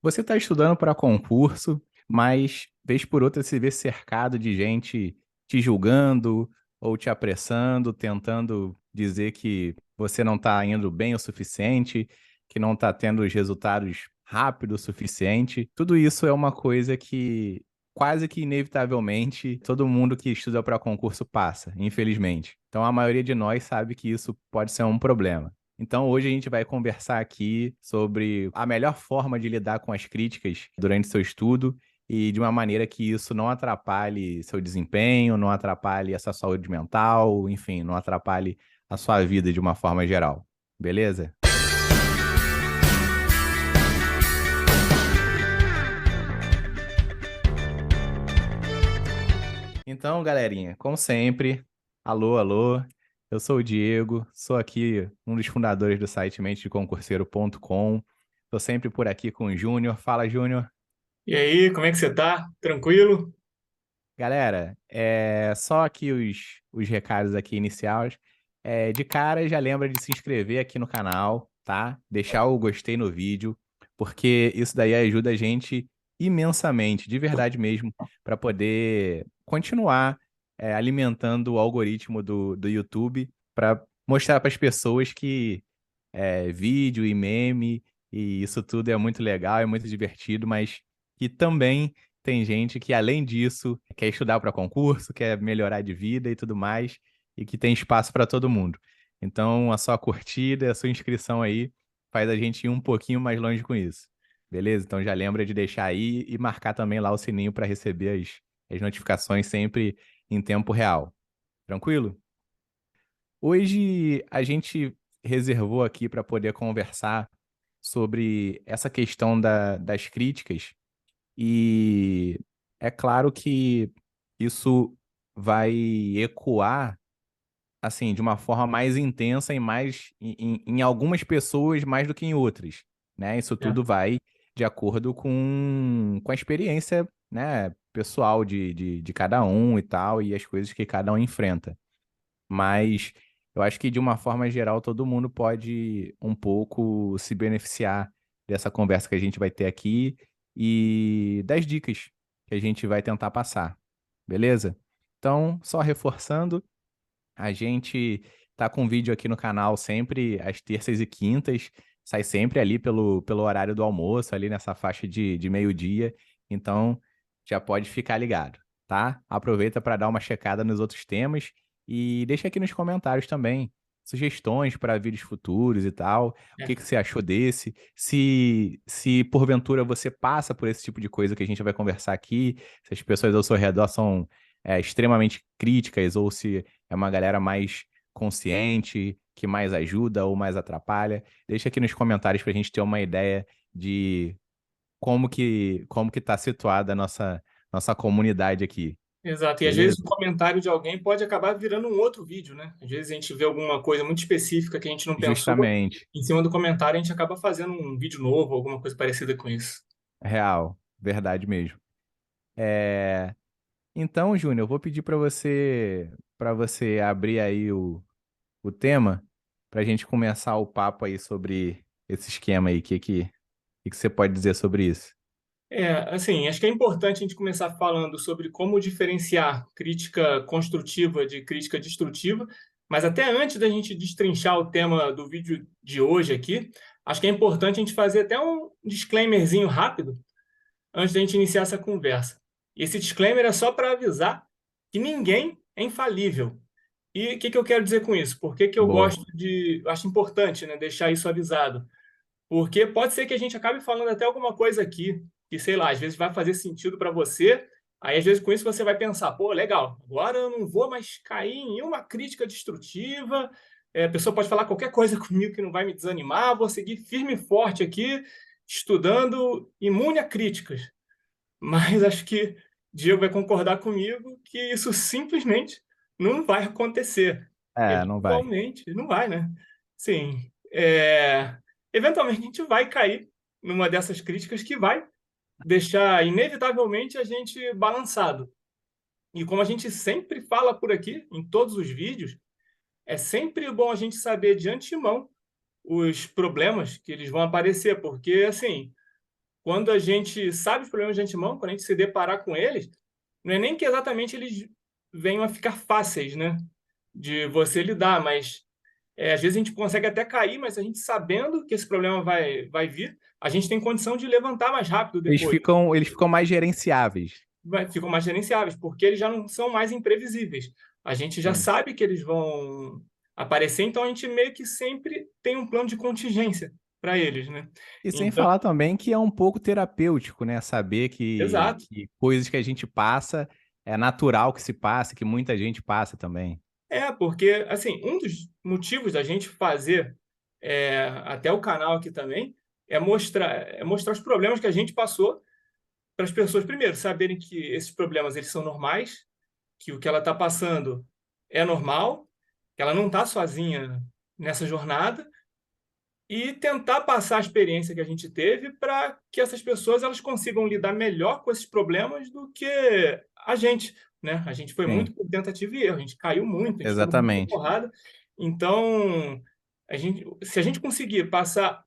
Você está estudando para concurso, mas vez por outra se vê cercado de gente te julgando ou te apressando, tentando dizer que você não está indo bem o suficiente, que não está tendo os resultados rápido o suficiente. Tudo isso é uma coisa que quase que inevitavelmente todo mundo que estuda para concurso passa, infelizmente. Então a maioria de nós sabe que isso pode ser um problema. Então, hoje a gente vai conversar aqui sobre a melhor forma de lidar com as críticas durante seu estudo e de uma maneira que isso não atrapalhe seu desempenho, não atrapalhe a sua saúde mental, enfim, não atrapalhe a sua vida de uma forma geral. Beleza? Então, galerinha, como sempre, alô, alô. Eu sou o Diego, sou aqui um dos fundadores do site mentedeconcurseiro.com. Estou sempre por aqui com o Júnior. Fala, Júnior. E aí, como é que você tá? Tranquilo? Galera, só aqui os recados aqui iniciais. De cara, já lembra de se inscrever aqui no canal, tá? Deixar o gostei no vídeo, porque isso daí ajuda a gente imensamente, de verdade mesmo, para poder continuar alimentando o algoritmo do YouTube, para mostrar para as pessoas que vídeo e meme e isso tudo é muito legal, é muito divertido, mas que também tem gente que, além disso, quer estudar para concurso, quer melhorar de vida e tudo mais, e que tem espaço para todo mundo. Então, a sua curtida, a sua inscrição aí faz a gente ir um pouquinho mais longe com isso. Beleza? Então já lembra de deixar aí e marcar também lá o sininho para receber as notificações sempre em tempo real. Tranquilo? Hoje a gente reservou aqui para poder conversar sobre essa questão das críticas, e é claro que isso vai ecoar assim de uma forma mais intensa e mais em algumas pessoas mais do que em outras, né? Isso É. tudo vai de acordo com a experiência, né, pessoal de cada um e tal, e as coisas que cada um enfrenta. Mas eu acho que, de uma forma geral, todo mundo pode um pouco se beneficiar dessa conversa que a gente vai ter aqui e das dicas que a gente vai tentar passar, beleza? Então, só reforçando, a gente tá com vídeo aqui no canal sempre às terças e quintas, sai sempre ali pelo horário do almoço, ali nessa faixa de meio-dia, então já pode ficar ligado, tá? Aproveita para dar uma checada nos outros temas e deixa aqui nos comentários também sugestões para vídeos futuros e tal. O que É. que você achou desse? Se porventura você passa por esse tipo de coisa que a gente vai conversar aqui, se as pessoas ao seu redor são extremamente críticas ou se é uma galera mais consciente, que mais ajuda ou mais atrapalha. Deixa aqui nos comentários para a gente ter uma ideia de como que tá situada a nossa comunidade aqui, Exato. E às vezes beleza? o comentário de alguém pode acabar virando um outro vídeo, né? Às vezes a gente vê alguma coisa muito específica que a gente não pensou, Justamente, em cima do comentário a gente acaba fazendo um vídeo novo, alguma coisa parecida com isso. real, verdade mesmo. É, Então, Júnior, eu vou pedir para você abrir aí o tema para a gente começar o papo aí sobre esse esquema aí. Que você pode dizer sobre isso? Assim, acho que é importante a gente começar falando sobre como diferenciar crítica construtiva de crítica destrutiva, mas até antes da gente destrinchar o tema do vídeo de hoje aqui, acho que é importante a gente fazer até um disclaimerzinho rápido antes da gente iniciar essa conversa. E esse disclaimer é só para avisar que ninguém é infalível. E o que eu quero dizer com isso? Por que eu Boa. gosto de. Acho importante, né, deixar isso avisado. Porque pode ser que a gente acabe falando até alguma coisa aqui, que, sei lá, às vezes vai fazer sentido para você. Aí, às vezes, com isso você vai pensar: pô, legal, agora eu não vou mais cair em uma crítica destrutiva. A pessoa pode falar qualquer coisa comigo que não vai me desanimar, vou seguir firme e forte aqui, estudando, imune a críticas. Mas acho que Diego vai concordar comigo que isso simplesmente não vai acontecer. Não vai. Eventualmente, não vai, né? Sim, eventualmente a gente vai cair numa dessas críticas que vai deixar inevitavelmente a gente balançado. E como a gente sempre fala por aqui, em todos os vídeos, é sempre bom a gente saber de antemão os problemas que eles vão aparecer, porque assim, quando a gente sabe os problemas de antemão, quando a gente se deparar com eles, não é nem que exatamente eles venham a ficar fáceis, né, de você lidar, mas às vezes a gente consegue até cair, mas a gente sabendo que esse problema vai vir, a gente tem condição de levantar mais rápido depois. Eles ficam mais gerenciáveis. Ficam mais gerenciáveis, porque eles já não são mais imprevisíveis. A gente já Sim. sabe que eles vão aparecer, então a gente meio que sempre tem um plano de contingência para eles, né? E sem Então, falar também que é um pouco terapêutico, né, saber exato. que coisas que a gente passa, é natural que se passe, que muita gente passa também. Porque, assim, um dos motivos da gente fazer até o canal aqui também é mostrar os problemas que a gente passou para as pessoas, primeiro, saberem que esses problemas eles são normais, que o que ela está passando é normal, que ela não está sozinha nessa jornada, e tentar passar a experiência que a gente teve para que essas pessoas elas consigam lidar melhor com esses problemas do que a gente, né? A gente foi Sim, muito por tentativa e erro, a gente caiu muito, a gente tomou muita exatamente. porrada. Então, se a gente conseguir passar,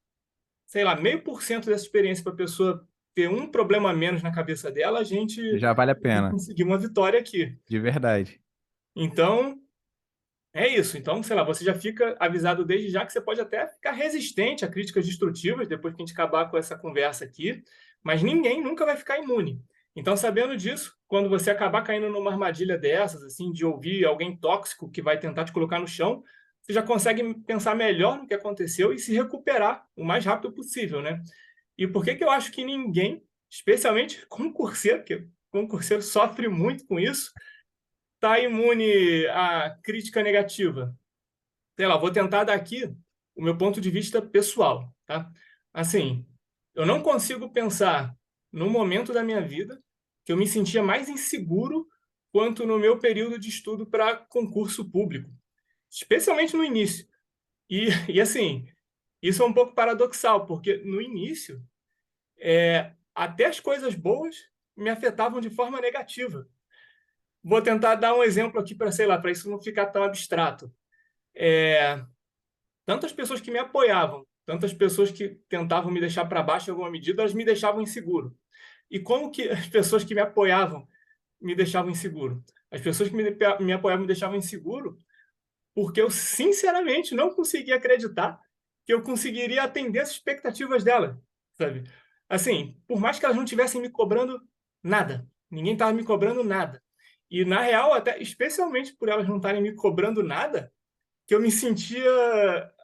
sei lá, 0,5% dessa experiência para a pessoa ter um problema a menos na cabeça dela, a gente Já vale a já pena, conseguiu uma vitória aqui. de verdade. Então, é isso. Então, sei lá, você já fica avisado desde já que você pode até ficar resistente a críticas destrutivas depois que a gente acabar com essa conversa aqui, mas ninguém nunca vai ficar imune. Então, sabendo disso, quando você acabar caindo numa armadilha dessas, assim, de ouvir alguém tóxico que vai tentar te colocar no chão, você já consegue pensar melhor no que aconteceu e se recuperar o mais rápido possível, né? E por que que eu acho que ninguém, especialmente concurseiro, que concurseiro sofre muito com isso, está imune à crítica negativa? Sei lá, vou tentar dar aqui o meu ponto de vista pessoal, tá? Assim, eu não consigo pensar no momento da minha vida que eu me sentia mais inseguro quanto no meu período de estudo para concurso público, especialmente no início. E assim, isso é um pouco paradoxal, porque no início, até as coisas boas me afetavam de forma negativa. Vou tentar dar um exemplo aqui para, sei lá, para isso não ficar tão abstrato. Tantas pessoas que me apoiavam, tantas pessoas que tentavam me deixar para baixo em alguma medida, elas me deixavam inseguro. E como que as pessoas que me apoiavam me deixavam inseguro? As pessoas que me apoiavam me deixavam inseguro porque eu, sinceramente, não conseguia acreditar que eu conseguiria atender as expectativas dela, sabe? Assim, por mais que elas não estivessem me cobrando nada, ninguém estava me cobrando nada. E, na real, até especialmente por elas não estarem me cobrando nada, que eu me sentia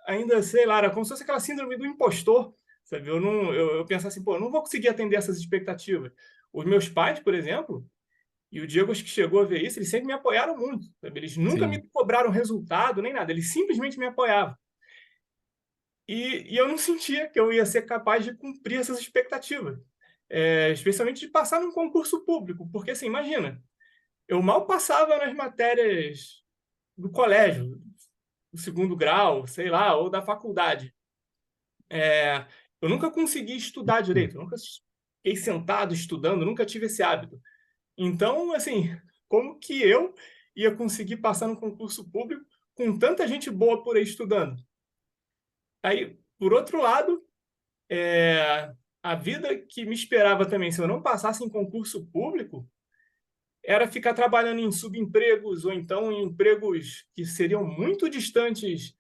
ainda, sei lá, era como se fosse aquela síndrome do impostor, sabe? Eu pensava assim, pô, eu não vou conseguir atender essas expectativas. Os meus pais, por exemplo, e o Diego acho que chegou a ver isso, eles sempre me apoiaram muito, sabe? Eles nunca Sim. me cobraram resultado nem nada, eles simplesmente me apoiavam. E eu não sentia que eu ia ser capaz de cumprir essas expectativas, especialmente de passar num concurso público, porque assim, imagina, eu mal passava nas matérias do colégio, do segundo grau, sei lá, ou da faculdade. Eu nunca consegui estudar direito, eu nunca fiquei sentado estudando, nunca tive esse hábito. Então, assim, como que eu ia conseguir passar no concurso público com tanta gente boa por aí estudando? Aí, por outro lado, a vida que me esperava também, se eu não passasse em concurso público, era ficar trabalhando em subempregos ou então em empregos que seriam muito distantes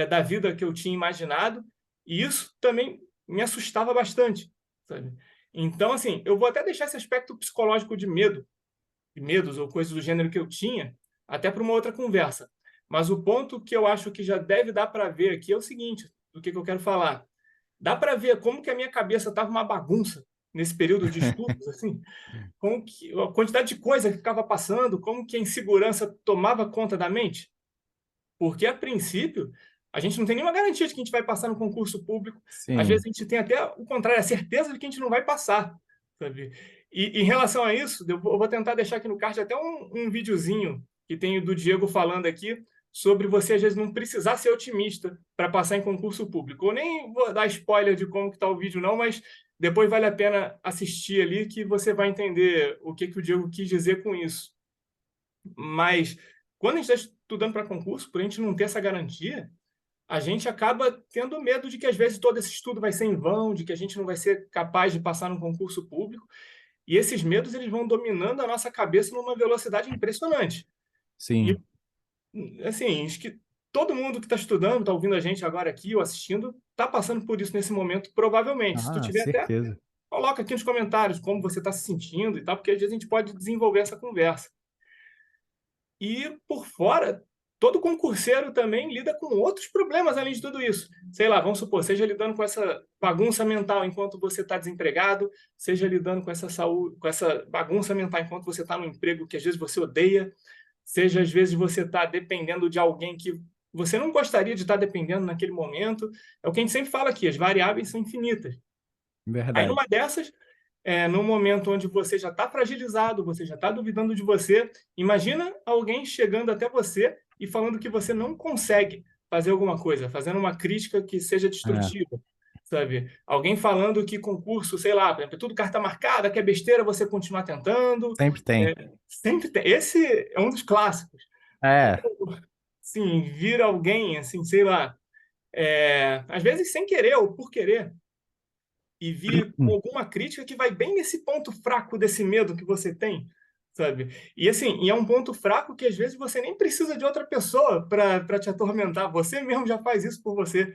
da vida que eu tinha imaginado, e isso também me assustava bastante, sabe? Então, assim, eu vou até deixar esse aspecto psicológico de medos ou coisas do gênero que eu tinha, até para uma outra conversa. Mas o ponto que eu acho que já deve dar para ver aqui é o seguinte, do que eu quero falar. Dá para ver como que a minha cabeça estava uma bagunça nesse período de estudos, assim, como que a quantidade de coisa que ficava passando, como que a insegurança tomava conta da mente. Porque, a princípio, a gente não tem nenhuma garantia de que a gente vai passar no concurso público. Às vezes Sim. a gente tem até o contrário, a certeza de que a gente não vai passar, sabe? E em relação a isso, eu vou tentar deixar aqui no card até um videozinho que tem do Diego falando aqui sobre você, às vezes, não precisar ser otimista para passar em concurso público. Eu nem vou dar spoiler de como está o vídeo, não, mas depois vale a pena assistir ali que você vai entender o que o Diego quis dizer com isso. Mas quando a gente está estudando para concurso, por a gente não ter essa garantia, a gente acaba tendo medo de que, às vezes, todo esse estudo vai ser em vão, de que a gente não vai ser capaz de passar num concurso público. E esses medos eles vão dominando a nossa cabeça numa velocidade impressionante. E, Sim. assim, acho que todo mundo que está estudando, está ouvindo a gente agora aqui ou assistindo, está passando por isso nesse momento, provavelmente. Se tu Ah, tiver até, certeza. coloca aqui nos comentários como você está se sentindo e tal, porque às vezes a gente pode desenvolver essa conversa. E por fora, todo concurseiro também lida com outros problemas além de tudo isso. Sei lá, vamos supor, seja lidando com essa bagunça mental enquanto você está desempregado, seja lidando com essa saúde, com essa bagunça mental enquanto você está no emprego que às vezes você odeia, seja às vezes você está dependendo de alguém que você não gostaria de estar dependendo naquele momento. É o que a gente sempre fala aqui, as variáveis são infinitas. Aí Verdade. numa dessas, num momento onde você já está fragilizado, você já está duvidando de você, imagina alguém chegando até você e falando que você não consegue fazer alguma coisa, fazendo uma crítica que seja É, destrutiva, sabe? Alguém falando que concurso, sei lá, por exemplo, é tudo carta marcada, que é besteira você continuar tentando. sempre É, tem. sempre tem. Esse é um dos clássicos. É. Sim, vir alguém, assim, sei lá, às vezes sem querer ou por querer, e vir com alguma crítica que vai bem nesse ponto fraco desse medo que você tem, sabe? E assim, e é um ponto fraco que às vezes você nem precisa de outra pessoa para te atormentar. Você mesmo já faz isso por você.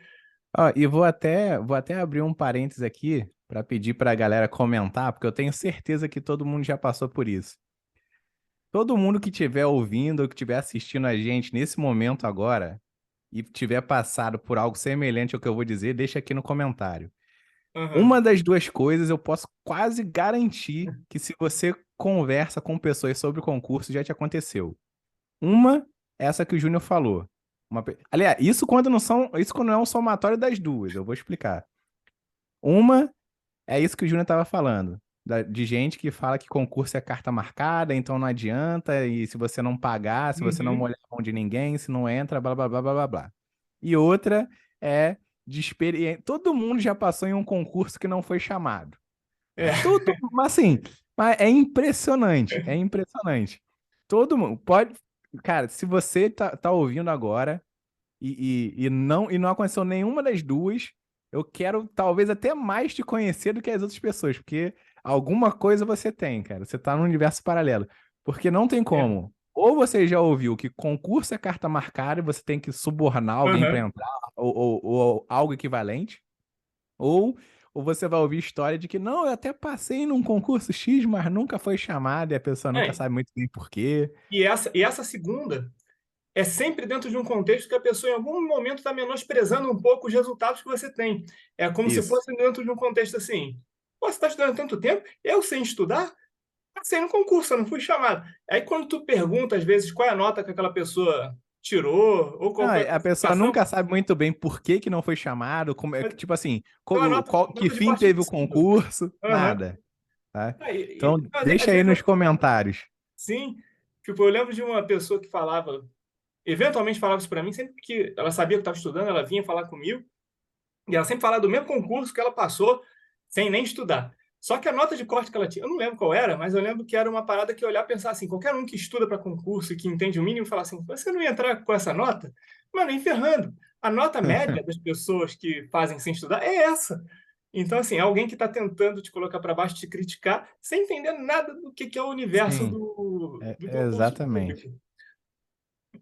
Ó, e vou até abrir um parênteses aqui para pedir para a galera comentar, porque eu tenho certeza que todo mundo já passou por isso. Todo mundo que estiver ouvindo ou que estiver assistindo a gente nesse momento agora e tiver passado por algo semelhante ao que eu vou dizer, deixa aqui no comentário. Aham. Uma das duas coisas eu posso quase garantir que se você conversa com pessoas sobre o concurso já te aconteceu. Uma, essa que o Júnior falou. Aliás, isso quando não é um somatório das duas, eu vou explicar. Uma é isso que o Júnior estava falando, de gente que fala que concurso é carta marcada, então não adianta, e se você não pagar, se você não Uhum. molhar a mão de ninguém, se não entra, blá blá blá blá blá blá. E outra é de experiência. Todo mundo já passou em um concurso que não foi chamado. É. Mas assim, mas é impressionante, é impressionante. Todo mundo pode. Cara, se você tá ouvindo agora e não aconteceu nenhuma das duas, eu quero talvez até mais te conhecer do que as outras pessoas, porque alguma coisa você tem, cara. Você tá num universo paralelo. Porque não tem É. como. Ou você já ouviu que concurso é carta marcada e você tem que subornar alguém para Aham. entrar, ou algo equivalente, ou, ou você vai ouvir história de que não, eu até passei num concurso X, mas nunca foi chamado e a pessoa nunca É. sabe muito bem por quê. E essa segunda é sempre dentro de um contexto que a pessoa em algum momento está menosprezando um pouco os resultados que você tem. É como se Isso. fosse dentro de um contexto assim: "Pô, você está estudando tanto tempo, eu sem estudar, passei no concurso, eu não fui chamado". Aí quando tu pergunta, às vezes, qual é a nota que aquela pessoa tirou ou qual Não, foi a a pessoa nunca classificação, sabe muito bem por que que não foi chamado, como é mas que, tipo assim, deu uma nota que nota de fim corte teve o impossível. concurso, Aham. nada, tá? Aí Então, então, às deixa aí vezes nos comentários. sim, tipo, eu lembro de uma pessoa que falava eventualmente falava isso para mim, sempre que ela sabia que eu estava estudando, ela vinha falar comigo. E ela sempre falava do mesmo concurso que ela passou, sem nem estudar. Só que a nota de corte que ela tinha, eu não lembro qual era, mas eu lembro que era uma parada que eu olhar e pensar assim, qualquer um que estuda para concurso e que entende o mínimo, falar assim, você não ia entrar com essa nota? Mano, nem ferrando. A nota média das pessoas que fazem sem estudar é essa. Então, assim, é alguém que está tentando te colocar para baixo, te criticar, sem entender nada do que é o universo Sim, do concurso exatamente. público.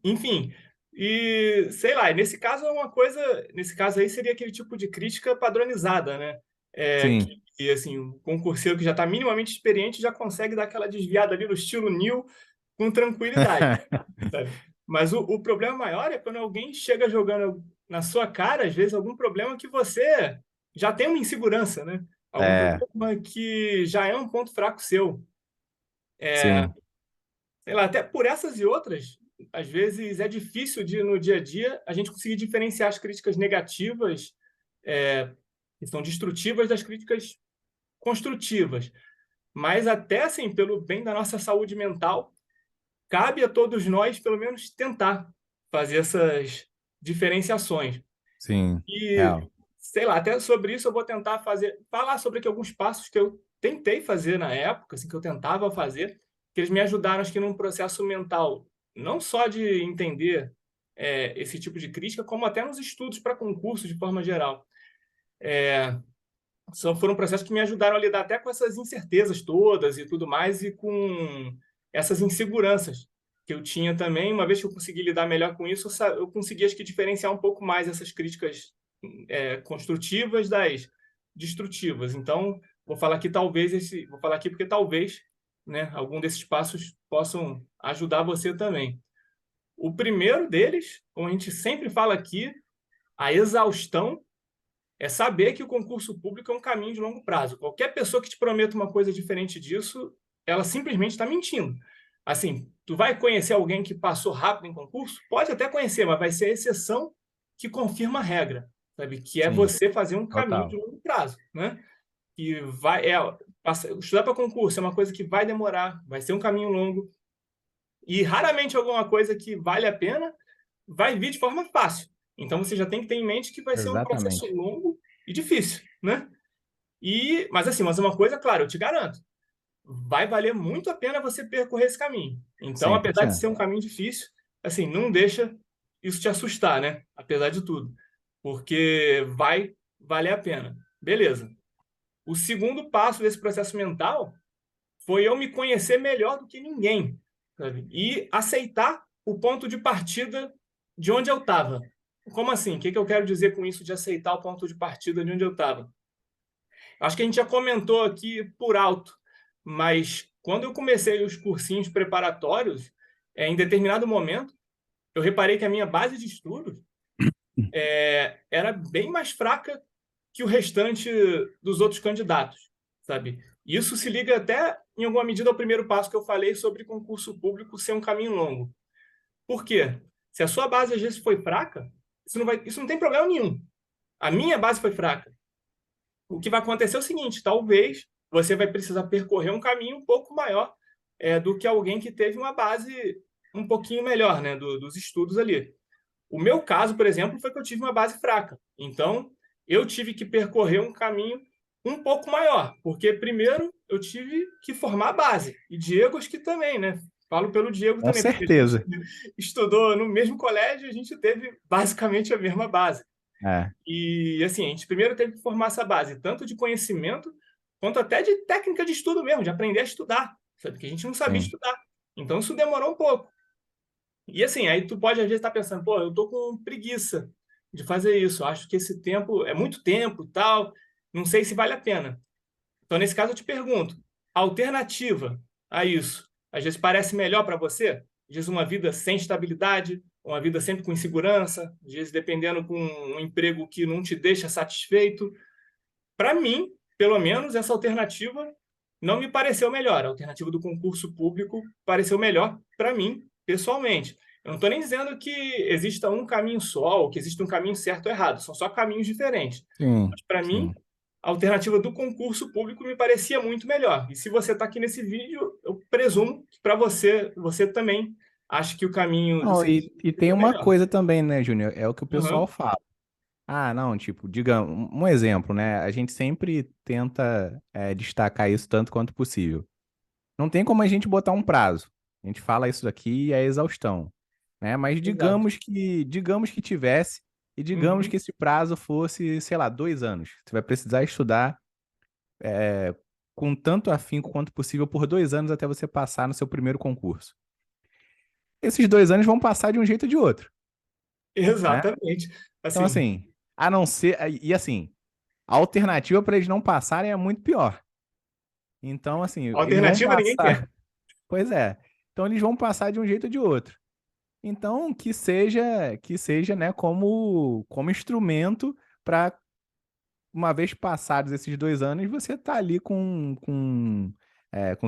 Enfim, e sei lá, nesse caso é uma coisa, nesse caso aí seria aquele tipo de crítica padronizada, né? Sim, Que assim, o concurseiro que já está minimamente experiente já consegue dar aquela desviada ali no estilo Neo com tranquilidade, sabe? Mas o problema maior é quando alguém chega jogando na sua cara, às vezes, algum problema que você já tem uma insegurança, né? Algum é, problema que já é um ponto fraco seu. sim, Sei lá, até por essas e outras, às vezes é difícil de, no dia a dia, a gente conseguir diferenciar as críticas negativas, que são destrutivas, das críticas construtivas. Mas até assim, pelo bem da nossa saúde mental, cabe a todos nós, pelo menos, tentar fazer essas diferenciações. sim, E, real. sei lá, até sobre isso eu vou tentar falar sobre aqui alguns passos que eu tentei fazer na época, assim, que eu tentava fazer, que eles me ajudaram, acho que num processo mental, não só de entender. esse tipo de crítica, como até nos estudos para concursos de forma geral. Foram processos que me ajudaram a lidar até com essas incertezas todas e tudo mais, e com essas inseguranças que eu tinha também. Uma vez que eu consegui lidar melhor com isso, eu consegui, acho que, diferenciar um pouco mais essas críticas construtivas das destrutivas. Então, vou falar aqui porque talvez, né, algum desses passos possam ajudar você também. O primeiro deles, como a gente sempre fala aqui, a exaustão, é saber que o concurso público é um caminho de longo prazo. Qualquer pessoa que te prometa uma coisa diferente disso, ela simplesmente está mentindo. Assim, tu vai conhecer alguém que passou rápido em concurso? Pode até conhecer, mas vai ser a exceção que confirma a regra, sabe? Que é Sim, você fazer um caminho de total. longo prazo, né? Que estudar para concurso é uma coisa que vai demorar, vai ser um caminho longo, e raramente alguma coisa que vale a pena vai vir de forma fácil. Então você já tem que ter em mente que vai ser um processo Exatamente. longo e difícil, né? Mas uma coisa, claro, eu te garanto, vai valer muito a pena você percorrer esse caminho. Então, apesar de 100%. ser um caminho difícil, assim, não deixa isso te assustar, né? Apesar de tudo, porque vai valer a pena. Beleza. O segundo passo desse processo mental foi eu me conhecer melhor do que ninguém, sabe? E aceitar o ponto de partida de onde eu estava. Como assim? O que eu quero dizer com isso de aceitar o ponto de partida de onde eu estava? Acho que a gente já comentou aqui por alto, mas quando eu comecei os cursinhos preparatórios, em determinado momento, eu reparei que a minha base de estudos era bem mais fraca que o restante dos outros candidatos, sabe? Isso se liga até, em alguma medida, ao primeiro passo que eu falei sobre concurso público ser um caminho longo. Por quê? Se a sua base às vezes foi fraca, isso não tem problema nenhum. A minha base foi fraca. O que vai acontecer é o seguinte: talvez você vai precisar percorrer um caminho um pouco maior do que alguém que teve uma base um pouquinho melhor, né, dos estudos ali. O meu caso, por exemplo, foi que eu tive uma base fraca. Então, eu tive que percorrer um caminho um pouco maior, porque primeiro eu tive que formar a base. E Diego, acho que também, né? Falo pelo Diego Com também, porque a gente certeza. estudou no mesmo colégio, a gente teve basicamente a mesma base. É, E assim, a gente primeiro teve que formar essa base, tanto de conhecimento, quanto até de técnica de estudo mesmo, de aprender a estudar, sabe? Porque a gente não sabia sim. estudar. Então isso demorou um pouco. E assim, aí tu pode às vezes estar pensando, pô, eu tô com preguiça de fazer isso, eu acho que esse tempo é muito tempo e tal, não sei se vale a pena. Então, nesse caso, eu te pergunto, a alternativa a isso, às vezes parece melhor para você? Às vezes uma vida sem estabilidade, uma vida sempre com insegurança, às vezes dependendo com um emprego que não te deixa satisfeito. Para mim, pelo menos, essa alternativa não me pareceu melhor. A alternativa do concurso público pareceu melhor para mim, pessoalmente. Eu não estou nem dizendo que exista um caminho só, ou que exista um caminho certo ou errado. São só caminhos diferentes. Sim, Mas, para mim, sim. a alternativa do concurso público me parecia muito melhor. E se você está aqui nesse vídeo, eu presumo que para você, você também acha que o caminho do Não, serviço e público tem é uma melhor. coisa também, né, Júnior? É o que o pessoal Uhum. fala. Ah, não, tipo, diga um exemplo, né? A gente sempre tenta destacar isso tanto quanto possível. Não tem como a gente botar um prazo. A gente fala isso daqui e é exaustão, né? Mas Exato. digamos que tivesse e digamos Uhum. que esse prazo fosse, sei lá, 2 anos. Você vai precisar estudar com tanto afinco quanto possível por 2 anos até você passar no seu primeiro concurso. Esses 2 anos vão passar de um jeito ou de outro, né? Exatamente. Então, Assim, assim, a não ser. E assim, a alternativa para eles não passarem é muito pior. Então, assim, eles vão alternativa ninguém quer. passar. Pois é. Então, eles vão passar de um jeito ou de outro. Então, que seja, né, como instrumento para, uma vez passados esses 2 anos, você tá ali com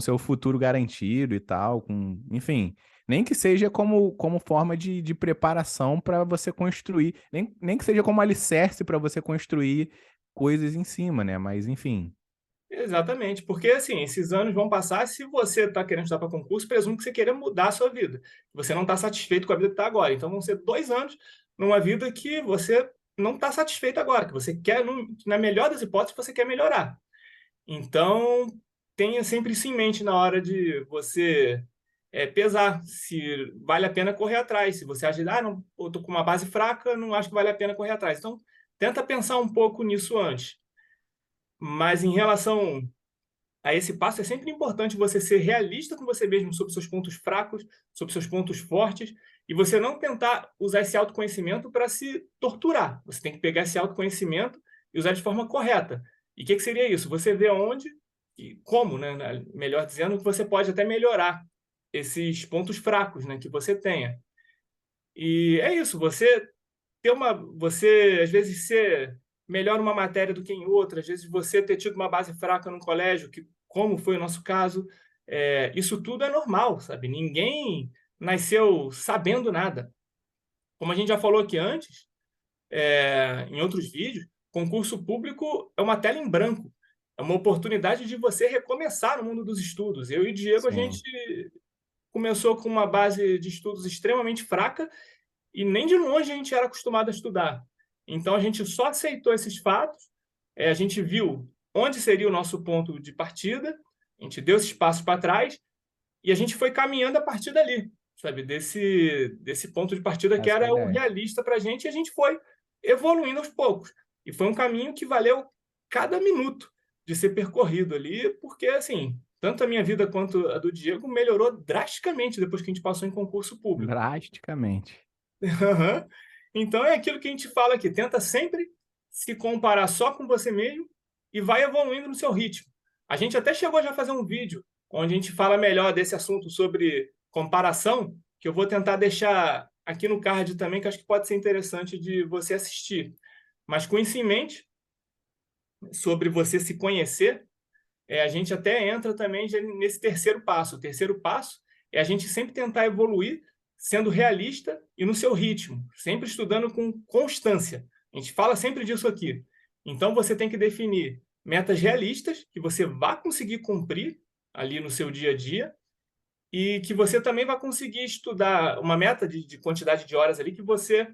seu futuro garantido e tal, enfim, nem que seja como forma de preparação para você construir, nem que seja como alicerce para você construir coisas em cima, né? Mas, enfim, Exatamente, porque assim, esses anos vão passar. Se você está querendo estudar para concurso, presumo que você queira mudar a sua vida. Você não está satisfeito com a vida que está agora. Então vão ser 2 anos numa vida que você não está satisfeito agora, que você quer, na melhor das hipóteses, você quer melhorar. Então, tenha sempre isso em mente na hora de você pesar se vale a pena correr atrás. Se você acha, não, eu tô com uma base fraca, não acho que vale a pena correr atrás. Então, tenta pensar um pouco nisso antes. Mas em relação a esse passo, é sempre importante você ser realista com você mesmo sobre seus pontos fracos, sobre seus pontos fortes, e você não tentar usar esse autoconhecimento para se torturar. Você tem que pegar esse autoconhecimento e usar de forma correta. E o que seria isso? Você vê onde e como, né, melhor dizendo, que você pode até melhorar esses pontos fracos, né, que você tenha. E é isso, você às vezes ser melhor numa matéria do que em outra, às vezes você ter tido uma base fraca no colégio, que como foi o nosso caso, isso tudo é normal, sabe? Ninguém nasceu sabendo nada. Como a gente já falou aqui antes, em outros vídeos, concurso público é uma tela em branco. É uma oportunidade de você recomeçar no mundo dos estudos. Eu e o Diego, a gente Sim, começou com uma base de estudos extremamente fraca e nem de longe a gente era acostumado a estudar. Então a gente só aceitou esses fatos, a gente viu onde seria o nosso ponto de partida, a gente deu esses passos para trás e a gente foi caminhando a partir dali, sabe? Desse ponto de partida que essa é a era o ideia. realista para a gente, e a gente foi evoluindo aos poucos. E foi um caminho que valeu cada minuto de ser percorrido ali, porque, assim, tanto a minha vida quanto a do Diego melhorou drasticamente depois que a gente passou em concurso público. Drasticamente. Aham. Então é aquilo que a gente fala aqui, tenta sempre se comparar só com você mesmo e vai evoluindo no seu ritmo. A gente até chegou já a fazer um vídeo onde a gente fala melhor desse assunto sobre comparação, que eu vou tentar deixar aqui no card também, que acho que pode ser interessante de você assistir. Mas com isso em mente, sobre você se conhecer, a gente até entra também já nesse terceiro passo. O terceiro passo é a gente sempre tentar evoluir sendo realista e no seu ritmo, sempre estudando com constância. A gente fala sempre disso aqui. Então você tem que definir metas realistas que você vá conseguir cumprir ali no seu dia a dia e que você também vai conseguir estudar uma meta de quantidade de horas ali que você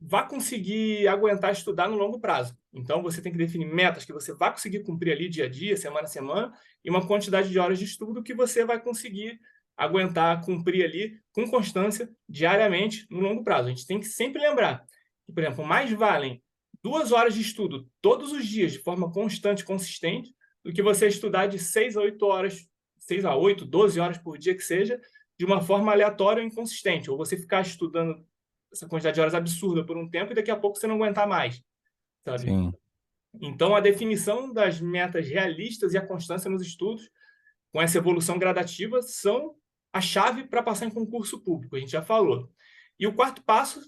vá conseguir aguentar estudar no longo prazo. Então, você tem que definir metas que você vai conseguir cumprir ali dia a dia, semana a semana, e uma quantidade de horas de estudo que você vai conseguir aguentar, cumprir ali com constância, diariamente, no longo prazo. A gente tem que sempre lembrar que, por exemplo, mais valem 2 horas de estudo todos os dias, de forma constante e consistente, do que você estudar de 6 a 8 horas, 6 a 8, 12 horas por dia que seja, de uma forma aleatória ou inconsistente. Ou você ficar estudando essa quantidade de horas absurda por um tempo e daqui a pouco você não aguentar mais, sabe? Sim. Então, a definição das metas realistas e a constância nos estudos, com essa evolução gradativa, são a chave para passar em concurso público, a gente já falou. E o quarto passo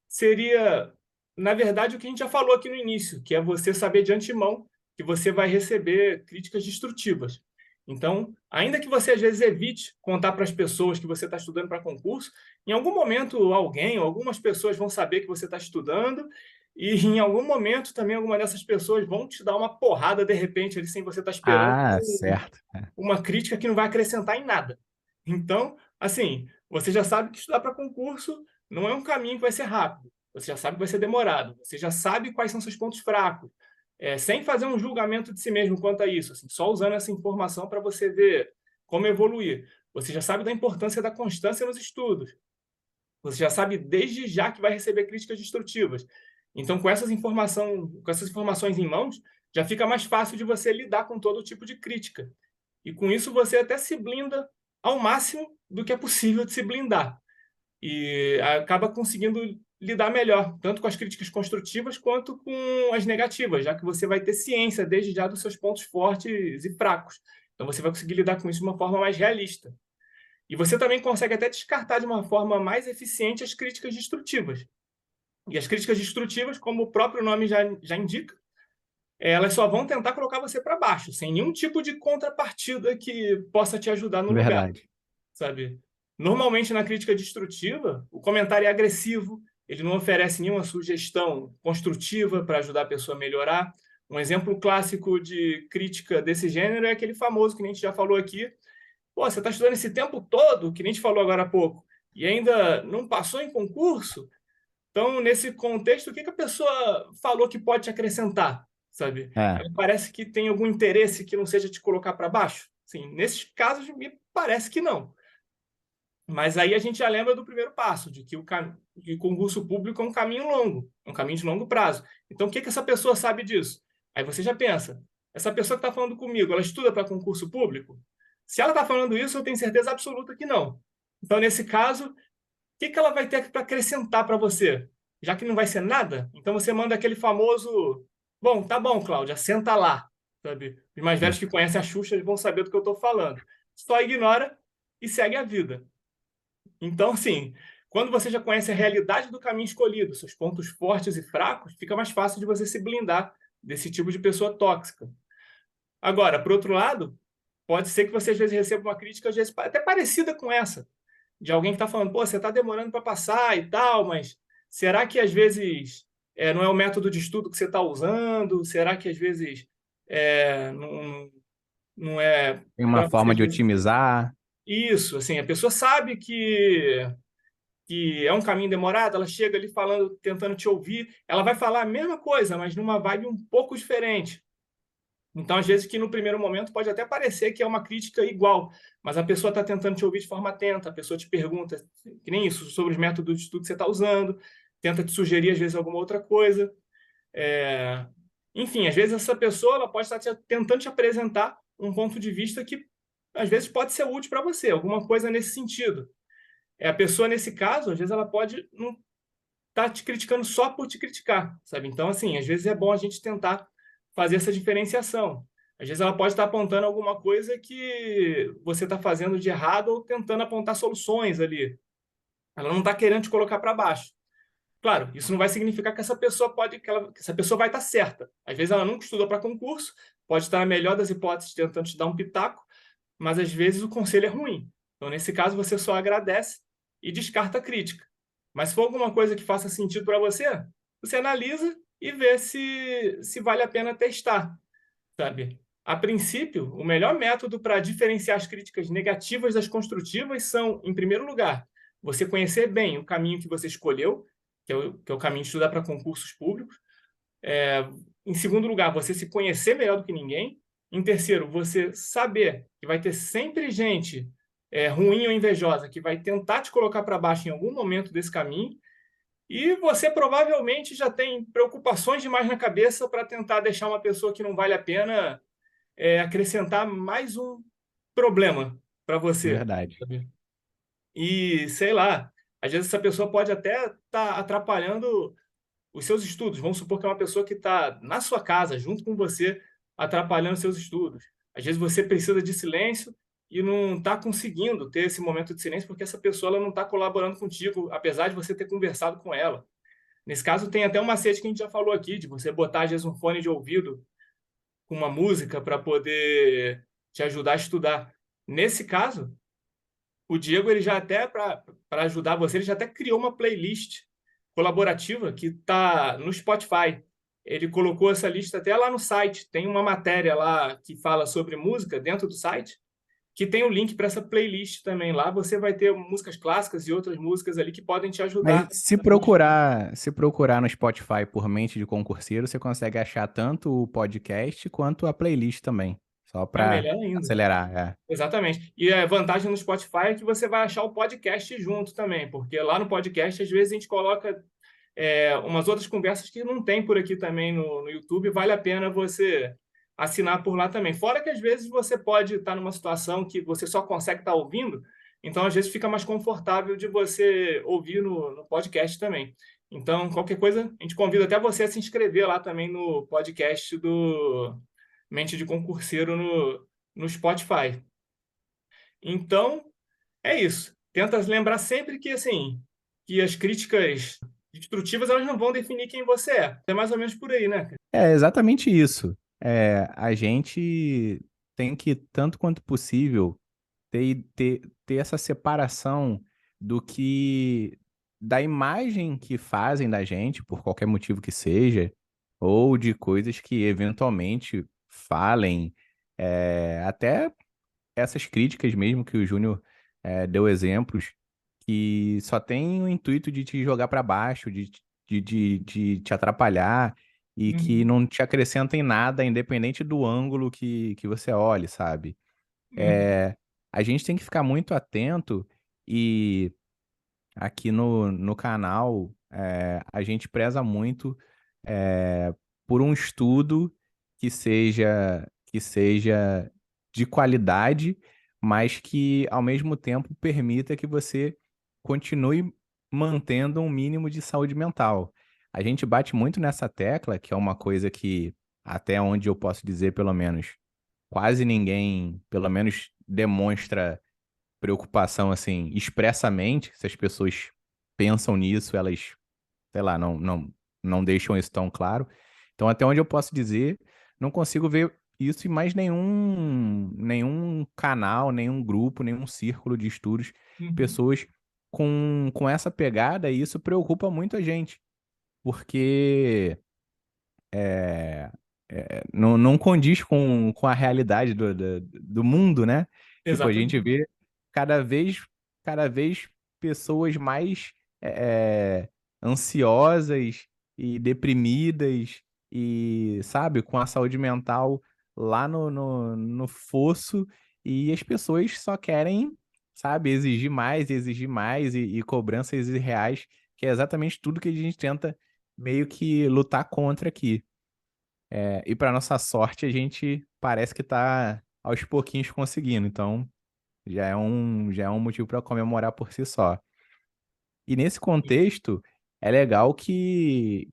seria, na verdade, o que a gente já falou aqui no início, que é você saber de antemão que você vai receber críticas destrutivas. Então, ainda que você às vezes evite contar para as pessoas que você está estudando para concurso, em algum momento alguém ou algumas pessoas vão saber que você está estudando e em algum momento também alguma dessas pessoas vão te dar uma porrada de repente ali sem você estar esperando Ah, certo. É. uma crítica que não vai acrescentar em nada. Então, assim, você já sabe que estudar para concurso não é um caminho que vai ser rápido. Você já sabe que vai ser demorado. Você já sabe quais são seus pontos fracos. Sem fazer um julgamento de si mesmo quanto a isso, assim, só usando essa informação para você ver como evoluir. Você já sabe da importância da constância nos estudos. Você já sabe desde já que vai receber críticas destrutivas. Então, com essas informações em mãos, já fica mais fácil de você lidar com todo tipo de crítica. E com isso você até se blinda ao máximo do que é possível de se blindar. E acaba conseguindo lidar melhor, tanto com as críticas construtivas quanto com as negativas, já que você vai ter ciência desde já dos seus pontos fortes e fracos. Então você vai conseguir lidar com isso de uma forma mais realista. E você também consegue até descartar de uma forma mais eficiente as críticas destrutivas. E as críticas destrutivas, como o próprio nome já indica, elas só vão tentar colocar você para baixo, sem nenhum tipo de contrapartida que possa te ajudar no lugar, Verdade. sabe? Normalmente, na crítica destrutiva, o comentário é agressivo, ele não oferece nenhuma sugestão construtiva para ajudar a pessoa a melhorar. Um exemplo clássico de crítica desse gênero é aquele famoso que a gente já falou aqui. Pô, você está estudando esse tempo todo, que a gente falou agora há pouco, e ainda não passou em concurso? Então, nesse contexto, o que a pessoa falou que pode te acrescentar, sabe? É. Ela parece que tem algum interesse que não seja te colocar para baixo? Sim, nesses casos, me parece que não. Mas aí a gente já lembra do primeiro passo, de que o concurso público é um caminho longo, um caminho de longo prazo. Então, o que essa pessoa sabe disso? Aí você já pensa, essa pessoa que está falando comigo, ela estuda para concurso público? Se ela está falando isso, eu tenho certeza absoluta que não. Então, nesse caso, o que ela vai ter para acrescentar para você? Já que não vai ser nada, então você manda aquele famoso: bom, tá bom, Cláudia, senta lá. Sabe? Os mais velhos que conhecem a Xuxa vão saber do que eu estou falando. Só ignora e segue a vida. Então, assim, quando você já conhece a realidade do caminho escolhido, seus pontos fortes e fracos, fica mais fácil de você se blindar desse tipo de pessoa tóxica. Agora, por outro lado, pode ser que você às vezes receba uma crítica, às vezes até parecida com essa, de alguém que está falando: pô, você está demorando para passar e tal, mas será que às vezes não é o método de estudo que você está usando? Será que às vezes não é Tem uma para você, forma às de vezes. otimizar. Isso, assim, a pessoa sabe que é um caminho demorado, ela chega ali falando, tentando te ouvir, ela vai falar a mesma coisa, mas numa vibe um pouco diferente. Então, às vezes, que no primeiro momento pode até parecer que é uma crítica igual, mas a pessoa está tentando te ouvir de forma atenta, a pessoa te pergunta, que nem isso, sobre os métodos de estudo que você está usando, tenta te sugerir, às vezes, alguma outra coisa. Enfim, às vezes essa pessoa ela pode estar tentando te apresentar um ponto de vista que, às vezes, pode ser útil para você, alguma coisa nesse sentido. A pessoa, nesse caso, às vezes ela pode não estar te criticando só por te criticar, sabe? Então, assim, às vezes é bom a gente tentar fazer essa diferenciação. Às vezes ela pode estar apontando alguma coisa que você está fazendo de errado ou tentando apontar soluções ali. Ela não está querendo te colocar para baixo. Claro, isso não vai significar que essa pessoa que essa pessoa vai estar certa. Às vezes ela nunca estudou para concurso, pode estar na melhor das hipóteses tentando te dar um pitaco, mas às vezes o conselho é ruim. Então, nesse caso, você só agradece e descarta a crítica. Mas se for alguma coisa que faça sentido para você, você analisa e vê se vale a pena testar, sabe? A princípio, o melhor método para diferenciar as críticas negativas das construtivas são, em primeiro lugar, você conhecer bem o caminho que você escolheu, que é o caminho de estudar para concursos públicos. Em segundo lugar, você se conhecer melhor do que ninguém. Em terceiro, você saber que vai ter sempre gente ruim ou invejosa que vai tentar te colocar para baixo em algum momento desse caminho. E você provavelmente já tem preocupações demais na cabeça para tentar deixar uma pessoa que não vale a pena acrescentar mais um problema para você. Verdade. Sabe? E sei lá, às vezes essa pessoa pode até estar atrapalhando os seus estudos. Vamos supor que é uma pessoa que está na sua casa, junto com você, atrapalhando seus estudos. Às vezes você precisa de silêncio e não está conseguindo ter esse momento de silêncio porque essa pessoa ela não está colaborando contigo, apesar de você ter conversado com ela. Nesse caso, tem até um macete que a gente já falou aqui, de você botar, às vezes, um fone de ouvido com uma música para poder te ajudar a estudar. Nesse caso, o Diego, ele já até, para ajudar você, ele já até criou uma playlist colaborativa que está no Spotify. Ele colocou essa lista até lá no site. Tem uma matéria lá que fala sobre música dentro do site, que tem o link para essa playlist também. Lá você vai ter músicas clássicas e outras músicas ali que podem te Mas ajudar. se procurar no Spotify por Mente de Concurseiro, você consegue achar tanto o podcast quanto a playlist também. Só Ah, para melhor ainda. acelerar, é. Exatamente. E a vantagem no Spotify é que você vai achar o podcast junto também, porque lá no podcast, às vezes, a gente coloca umas outras conversas que não tem por aqui também no YouTube. Vale a pena você assinar por lá também. Fora que, às vezes, você pode estar numa situação que você só consegue estar ouvindo, então, às vezes, fica mais confortável de você ouvir no podcast também. Então, qualquer coisa, a gente convida até você a se inscrever lá também no podcast do Mente de Concurseiro no Spotify. Então, é isso. Tenta lembrar sempre que, assim, que as críticas destrutivas, elas não vão definir quem você é. É mais ou menos por aí, né? É exatamente isso. A gente tem que, tanto quanto possível, ter essa separação do que da imagem que fazem da gente, por qualquer motivo que seja, ou de coisas que eventualmente falem, até essas críticas mesmo que o Júnior deu exemplos, que só tem o intuito de te jogar para baixo, de te atrapalhar e que Uhum, não te acrescenta em nada, independente do ângulo que você olhe, sabe? uhum, A gente tem que ficar muito atento E aqui no canal, a gente preza muito por um estudo que seja de qualidade, mas que ao mesmo tempo permita que você continue mantendo um mínimo de saúde mental. A gente bate muito nessa tecla, que é uma coisa que, até onde eu posso dizer, pelo menos, quase ninguém, pelo menos, demonstra preocupação assim expressamente. Se as pessoas pensam nisso, elas, sei lá, não deixam isso tão claro. Então, até onde eu posso dizer, não consigo ver isso em mais nenhum canal, nenhum grupo, nenhum círculo de estudos, Uhum. pessoas com essa pegada, e isso preocupa muito a gente, porque é, não condiz com a realidade do mundo, né? Tipo, a gente Exatamente. vê cada vez pessoas mais ansiosas e deprimidas e, sabe, com a saúde mental lá no fosso, e as pessoas só querem, sabe, exigir mais e cobranças irreais, que é exatamente tudo que a gente tenta meio que lutar contra aqui. E para nossa sorte, a gente parece que está aos pouquinhos conseguindo. Então, já é um motivo para comemorar por si só. E nesse contexto, é legal que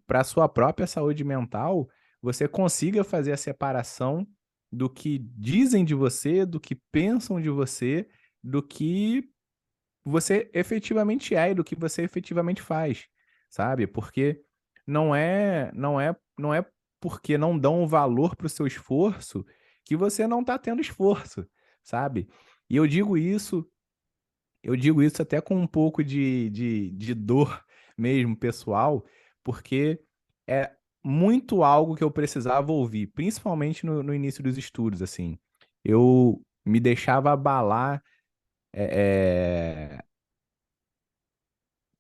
para sua própria saúde mental, você consiga fazer a separação do que dizem de você, do que pensam de você, do que você efetivamente é e do que você efetivamente faz, sabe? Porque não é porque não dão valor para o seu esforço que você não está tendo esforço, sabe? E eu digo isso até com um pouco de dor mesmo, pessoal, porque é muito algo que eu precisava ouvir, principalmente no início dos estudos, assim. Eu me deixava abalar,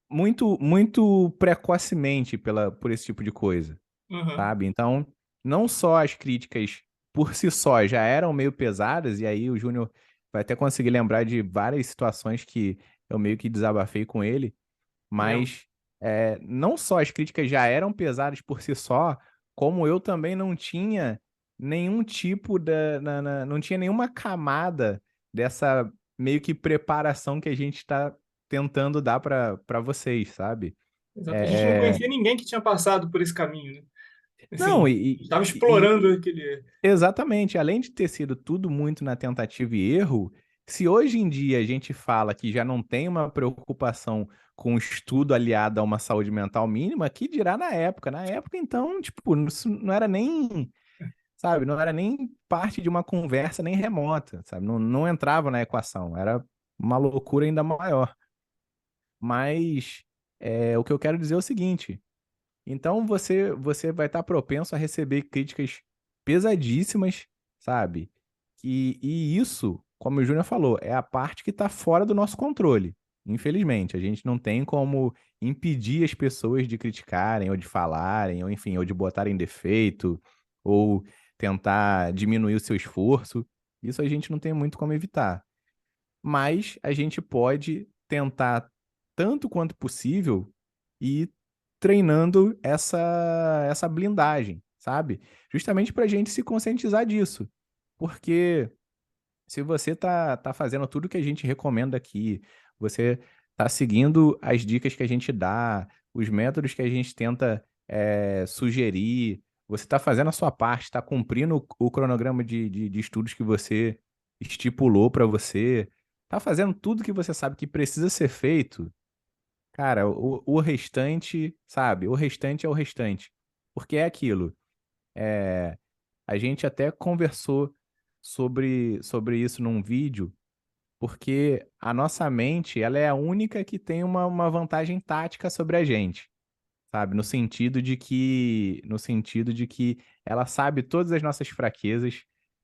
muito muito precocemente por esse tipo de coisa, Uhum. sabe? Então, não só as críticas por si só já eram meio pesadas, e aí o Júnior vai até conseguir lembrar de várias situações que eu meio que desabafei com ele, Lembro. mas não só as críticas já eram pesadas por si só, como eu também não tinha nenhum tipo não tinha nenhuma camada dessa meio que preparação que a gente está tentando dar para vocês, sabe? Exato. A gente não É, conhecia ninguém que tinha passado por esse caminho, né? não, Assim, estava e, explorando aquele. exatamente, além de ter sido tudo muito na tentativa e erro, se hoje em dia a gente fala que já não tem uma preocupação com o estudo aliado a uma saúde mental mínima, que dirá na época? Na época, então, tipo, isso não era nem, sabe, não era nem parte de uma conversa nem remota, sabe? Não entrava na equação, era uma loucura ainda maior. Mas o que eu quero dizer é o seguinte: então você vai estar propenso a receber críticas pesadíssimas, sabe? E isso, como o Júnior falou, é a parte que está fora do nosso controle. Infelizmente, a gente não tem como impedir as pessoas de criticarem, ou de falarem, ou enfim, ou de botarem defeito, ou tentar diminuir o seu esforço. Isso a gente não tem muito como evitar. Mas a gente pode tentar, tanto quanto possível, ir treinando essa blindagem, sabe? Justamente para a gente se conscientizar disso. Porque se você tá fazendo tudo que a gente recomenda aqui, você tá seguindo as dicas que a gente dá, os métodos que a gente tenta sugerir, você tá fazendo a sua parte, tá cumprindo o cronograma de estudos que você estipulou para você, tá fazendo tudo que você sabe que precisa ser feito, cara, o restante, sabe? O restante é o restante. Porque é aquilo. É, a gente até conversou sobre isso num vídeo, porque a nossa mente, ela é a única que tem uma vantagem tática sobre a gente, sabe? No sentido de que ela sabe todas as nossas fraquezas,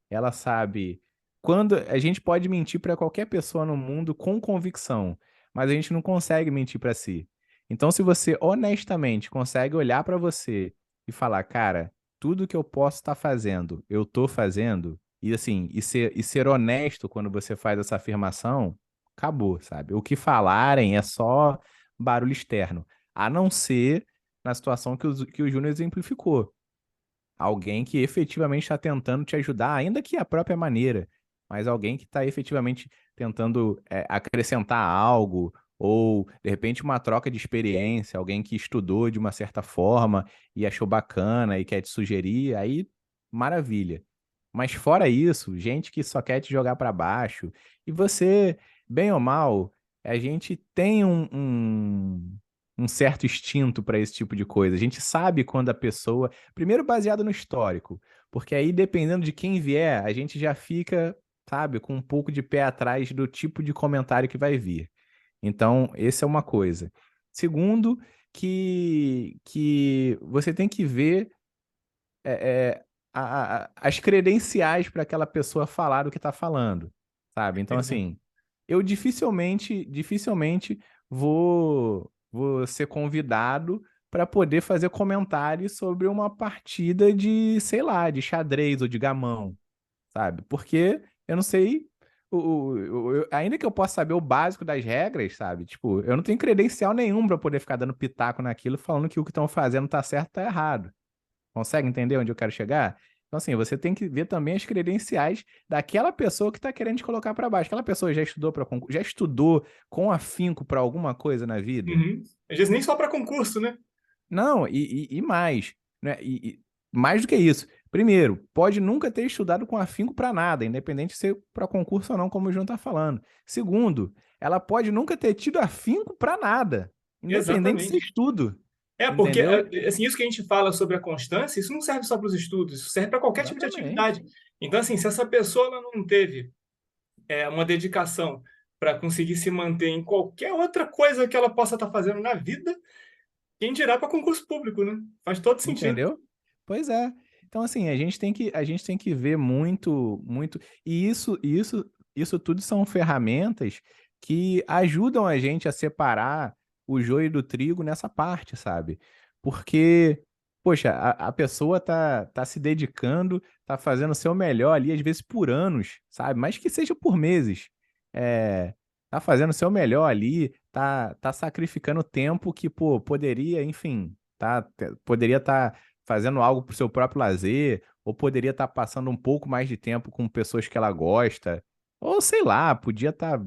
ela sabe quando a gente pode mentir para qualquer pessoa no mundo com convicção, mas a gente não consegue mentir para si. Então, se você honestamente consegue olhar para você e falar, cara, tudo que eu posso estar fazendo, eu tô fazendo, e assim, e ser honesto quando você faz essa afirmação, acabou, sabe? O que falarem é só barulho externo, a não ser na situação que o Júnior exemplificou. Alguém que efetivamente está tentando te ajudar, ainda que a própria maneira, mas alguém que está efetivamente tentando acrescentar algo, ou de repente uma troca de experiência, alguém que estudou de uma certa forma e achou bacana e quer te sugerir, aí maravilha. Mas fora isso, gente que só quer te jogar para baixo, e você, bem ou mal, a gente tem um certo instinto para esse tipo de coisa. A gente sabe quando a pessoa. Primeiro, baseado no histórico, porque aí, dependendo de quem vier, a gente já fica, sabe, com um pouco de pé atrás do tipo de comentário que vai vir. Então, essa é uma coisa. Segundo, que você tem que ver as credenciais para aquela pessoa falar o que está falando, sabe? Então, Exato. assim, eu dificilmente vou ser convidado para poder fazer comentários sobre uma partida de, sei lá, de xadrez ou de gamão, sabe? Porque eu não sei, ainda que eu possa saber o básico das regras, sabe? Tipo, eu não tenho credencial nenhum para poder ficar dando pitaco naquilo, falando que o que estão fazendo tá certo, tá errado. Consegue entender onde eu quero chegar? Então, assim, você tem que ver também as credenciais daquela pessoa que está querendo te colocar para baixo. Aquela pessoa já estudou para concurso, já estudou com afinco para alguma coisa na vida? Uhum. Às vezes nem só para concurso, né? Não, e mais, né? Mais do que isso. Primeiro, pode nunca ter estudado com afinco para nada, independente de ser para concurso ou não, como o João está falando. Segundo, ela pode nunca ter tido afinco para nada, independente de ser Exatamente. estudo, É, porque entendeu? assim, isso que a gente fala sobre a constância, isso não serve só para os estudos, isso serve para qualquer tipo de Exatamente, atividade. Então, assim, se essa pessoa ela não teve uma dedicação para conseguir se manter em qualquer outra coisa que ela possa estar fazendo na vida, quem dirá para concurso público, né? Faz todo sentido. entendeu? Pois é. Então, assim, a gente tem que ver muito, muito. E isso tudo são ferramentas que ajudam a gente a separar o joio do trigo nessa parte, sabe? Porque, poxa, a pessoa tá se dedicando, tá fazendo o seu melhor ali, às vezes por anos, sabe? Mas que seja por meses. É, tá fazendo o seu melhor ali, tá sacrificando tempo que, pô, poderia, enfim, poderia estar fazendo algo pro seu próprio lazer, ou poderia estar passando um pouco mais de tempo com pessoas que ela gosta, ou sei lá, podia estar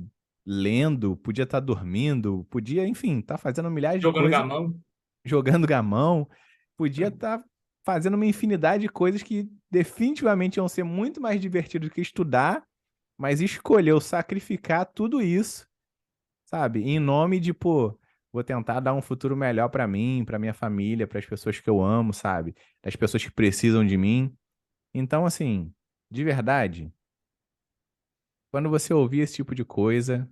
lendo, podia estar dormindo, podia, enfim, estar fazendo milhares de Jogando coisas, gamão. jogando gamão, podia estar fazendo uma infinidade de coisas que definitivamente iam ser muito mais divertidas do que estudar, mas escolheu sacrificar tudo isso, sabe? Em nome de, pô, vou tentar dar um futuro melhor pra mim, pra minha família, pras pessoas que eu amo, sabe? Das pessoas que precisam de mim. Então, assim, de verdade, quando você ouvir esse tipo de coisa,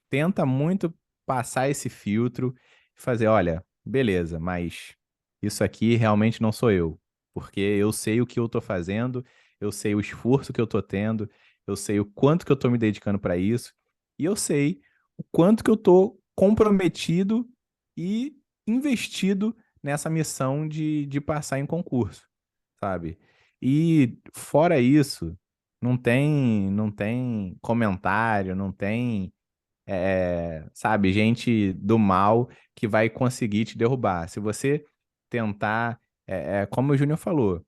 tenta muito passar esse filtro e fazer, olha, beleza, mas isso aqui realmente não sou eu, porque eu sei o que eu tô fazendo, eu sei o esforço que eu tô tendo, eu sei o quanto que eu tô me dedicando para isso, e eu sei o quanto que eu tô comprometido e investido nessa missão de passar em concurso, sabe? E fora isso, não tem comentário, não tem sabe, gente do mal que vai conseguir te derrubar. Se você tentar, como o Júnior falou,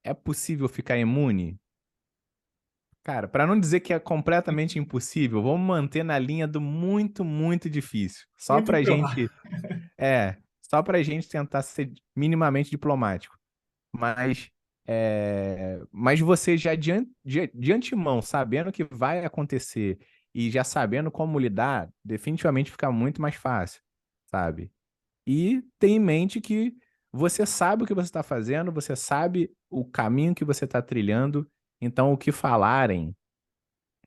é possível ficar imune? Cara, para não dizer que é completamente impossível, vamos manter na linha do muito, muito difícil. Muito improvável. Só pra gente tentar ser minimamente diplomático. Mas você já de antemão, sabendo que vai acontecer e já sabendo como lidar, definitivamente fica muito mais fácil, sabe? E tem em mente que você sabe o que você está fazendo, você sabe o caminho que você está trilhando, então o que falarem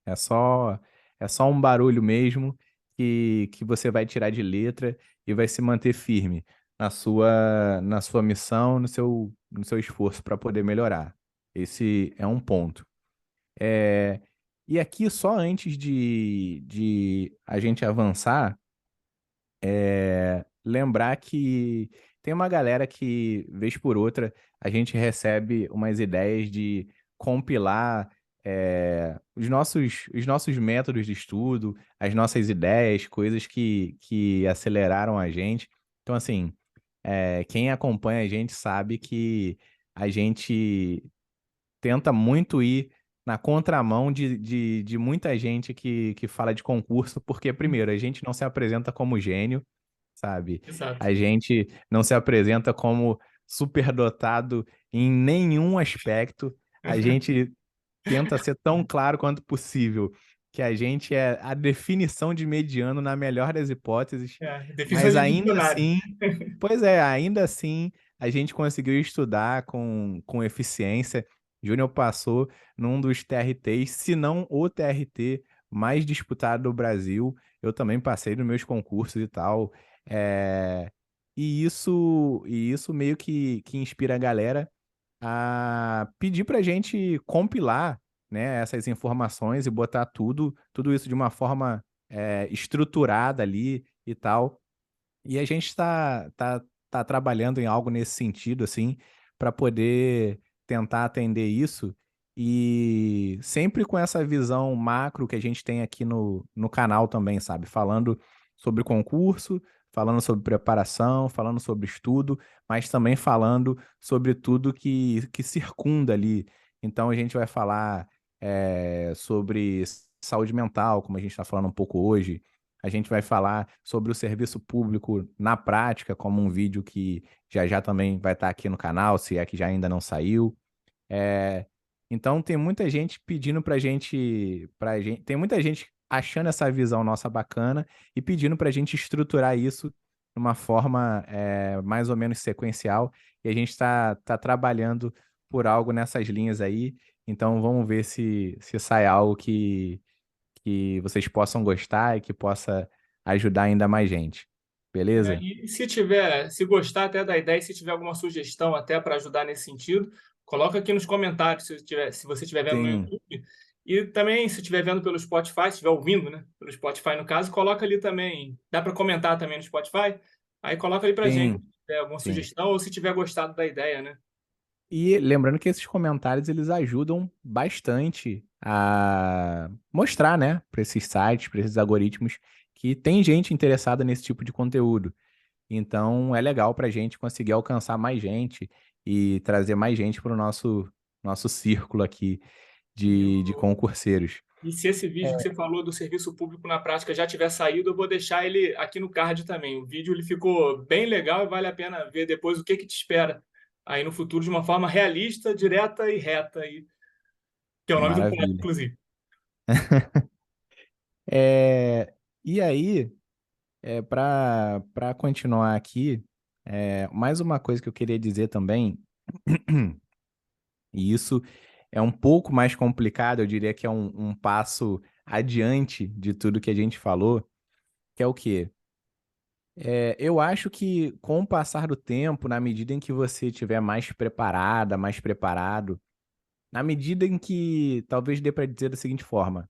é só é só um barulho mesmo que você vai tirar de letra e vai se manter firme na sua missão, no seu esforço para poder melhorar. Esse é um ponto. É, e aqui, só antes de a gente avançar, lembrar que tem uma galera que, vez por outra, a gente recebe umas ideias de compilar. os nossos métodos de estudo, as nossas ideias, coisas que aceleraram a gente. Então, assim, quem acompanha a gente sabe que a gente tenta muito ir na contramão de muita gente que fala de concurso, porque, primeiro, a gente não se apresenta como gênio, sabe? Exato. A gente não se apresenta como superdotado em nenhum aspecto. A gente tenta ser tão claro quanto possível que a gente é a definição de mediano na melhor das hipóteses, Definição mas de ainda dicionário. assim, pois é, ainda assim a gente conseguiu estudar com eficiência. Júnior passou num dos TRTs, se não o TRT mais disputado do Brasil. Eu também passei nos meus concursos e tal. É, e isso meio que inspira a galera a pedir para a gente compilar, né, essas informações e botar tudo isso de uma forma estruturada ali e tal. E a gente tá trabalhando em algo nesse sentido, assim, para poder tentar atender isso e sempre com essa visão macro que a gente tem aqui no canal também, sabe? Falando sobre concurso, falando sobre preparação, falando sobre estudo, mas também falando sobre tudo que circunda ali. Então a gente vai falar sobre saúde mental, como a gente está falando um pouco hoje. A gente vai falar sobre o serviço público na prática, como um vídeo que já já também vai estar aqui no canal, se é que já ainda não saiu. É, então tem muita gente pedindo pra gente, tem muita gente achando essa visão nossa bacana e pedindo pra gente estruturar isso de uma forma mais ou menos sequencial. E a gente está trabalhando por algo nessas linhas aí. Então vamos ver se sai algo que vocês possam gostar e que possa ajudar ainda mais gente. Beleza? E se tiver, se gostar até da ideia, e se tiver alguma sugestão até para ajudar nesse sentido, coloca aqui nos comentários se você estiver vendo no Sim, YouTube. E também, se estiver vendo pelo Spotify, se estiver ouvindo, né? Pelo Spotify, no caso, coloca ali também. Dá para comentar também no Spotify. Aí coloca ali para gente sim, se tiver alguma sim. sugestão ou se tiver gostado da ideia, né? E lembrando que esses comentários eles ajudam bastante a mostrar, né, para esses sites, para esses algoritmos, que tem gente interessada nesse tipo de conteúdo. Então é legal para a gente conseguir alcançar mais gente e trazer mais gente para o nosso círculo aqui E de concurseiros. E se esse vídeo que você falou do serviço público na prática já tiver saído, eu vou deixar ele aqui no card também. O vídeo ele ficou bem legal e vale a pena ver depois o que que te espera aí no futuro de uma forma realista, direta e reta, aí, que é o nome do quadro, Maravilha. inclusive. É, e aí, para continuar aqui, mais uma coisa que eu queria dizer também, e isso é um pouco mais complicado, eu diria que é um passo adiante de tudo que a gente falou, que é o quê? Eu acho que com o passar do tempo, na medida em que você estiver mais preparada, mais preparado, na medida em que talvez dê para dizer da seguinte forma.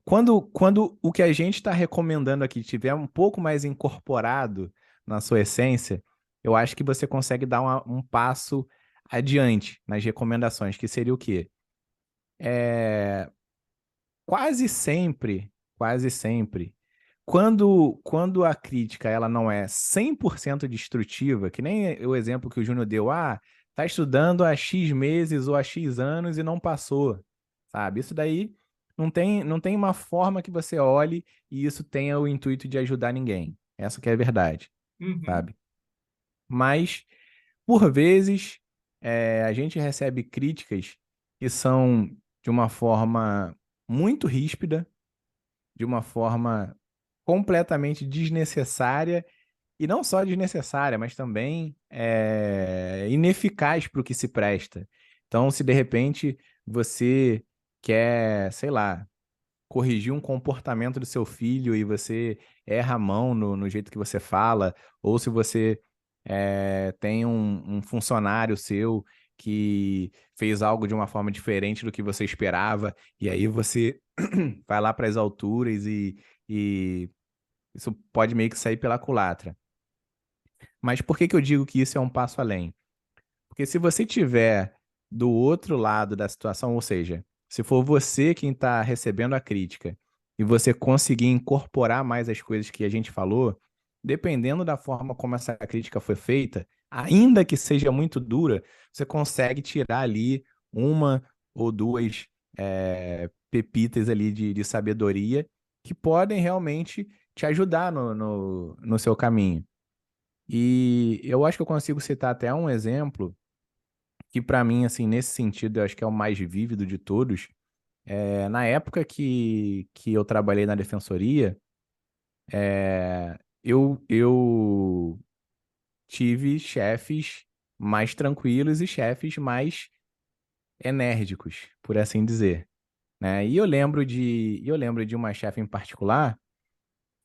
Quando o que a gente está recomendando aqui tiver um pouco mais incorporado na sua essência, eu acho que você consegue dar um passo adiante nas recomendações, que seria o quê? É, quase sempre, quando a crítica ela não é 100% destrutiva, que nem o exemplo que o Júnior deu, tá estudando há X meses ou há X anos e não passou, sabe? Isso daí não tem uma forma que você olhe e isso tenha o intuito de ajudar ninguém. Essa que é a verdade, Uhum. sabe? Mas, por vezes, a gente recebe críticas que são de uma forma muito ríspida, de uma forma completamente desnecessária, e não só desnecessária, mas também ineficaz para o que se presta. Então, se de repente você quer, sei lá, corrigir um comportamento do seu filho e você erra a mão no jeito que você fala, ou se você tem um funcionário seu que fez algo de uma forma diferente do que você esperava, e aí você vai lá para as alturas e isso pode meio que sair pela culatra. Mas por que que eu digo que isso é um passo além? Porque se você tiver do outro lado da situação, ou seja, se for você quem está recebendo a crítica e você conseguir incorporar mais as coisas que a gente falou, dependendo da forma como essa crítica foi feita, ainda que seja muito dura, você consegue tirar ali uma ou duas pepitas ali de sabedoria que podem realmente te ajudar no seu caminho. E eu acho que eu consigo citar até um exemplo que para mim, assim, nesse sentido, eu acho que é o mais vívido de todos. Na época que eu trabalhei na defensoria, eu tive chefes mais tranquilos e chefes mais enérgicos, por assim dizer, né? E eu lembro de uma chefe em particular.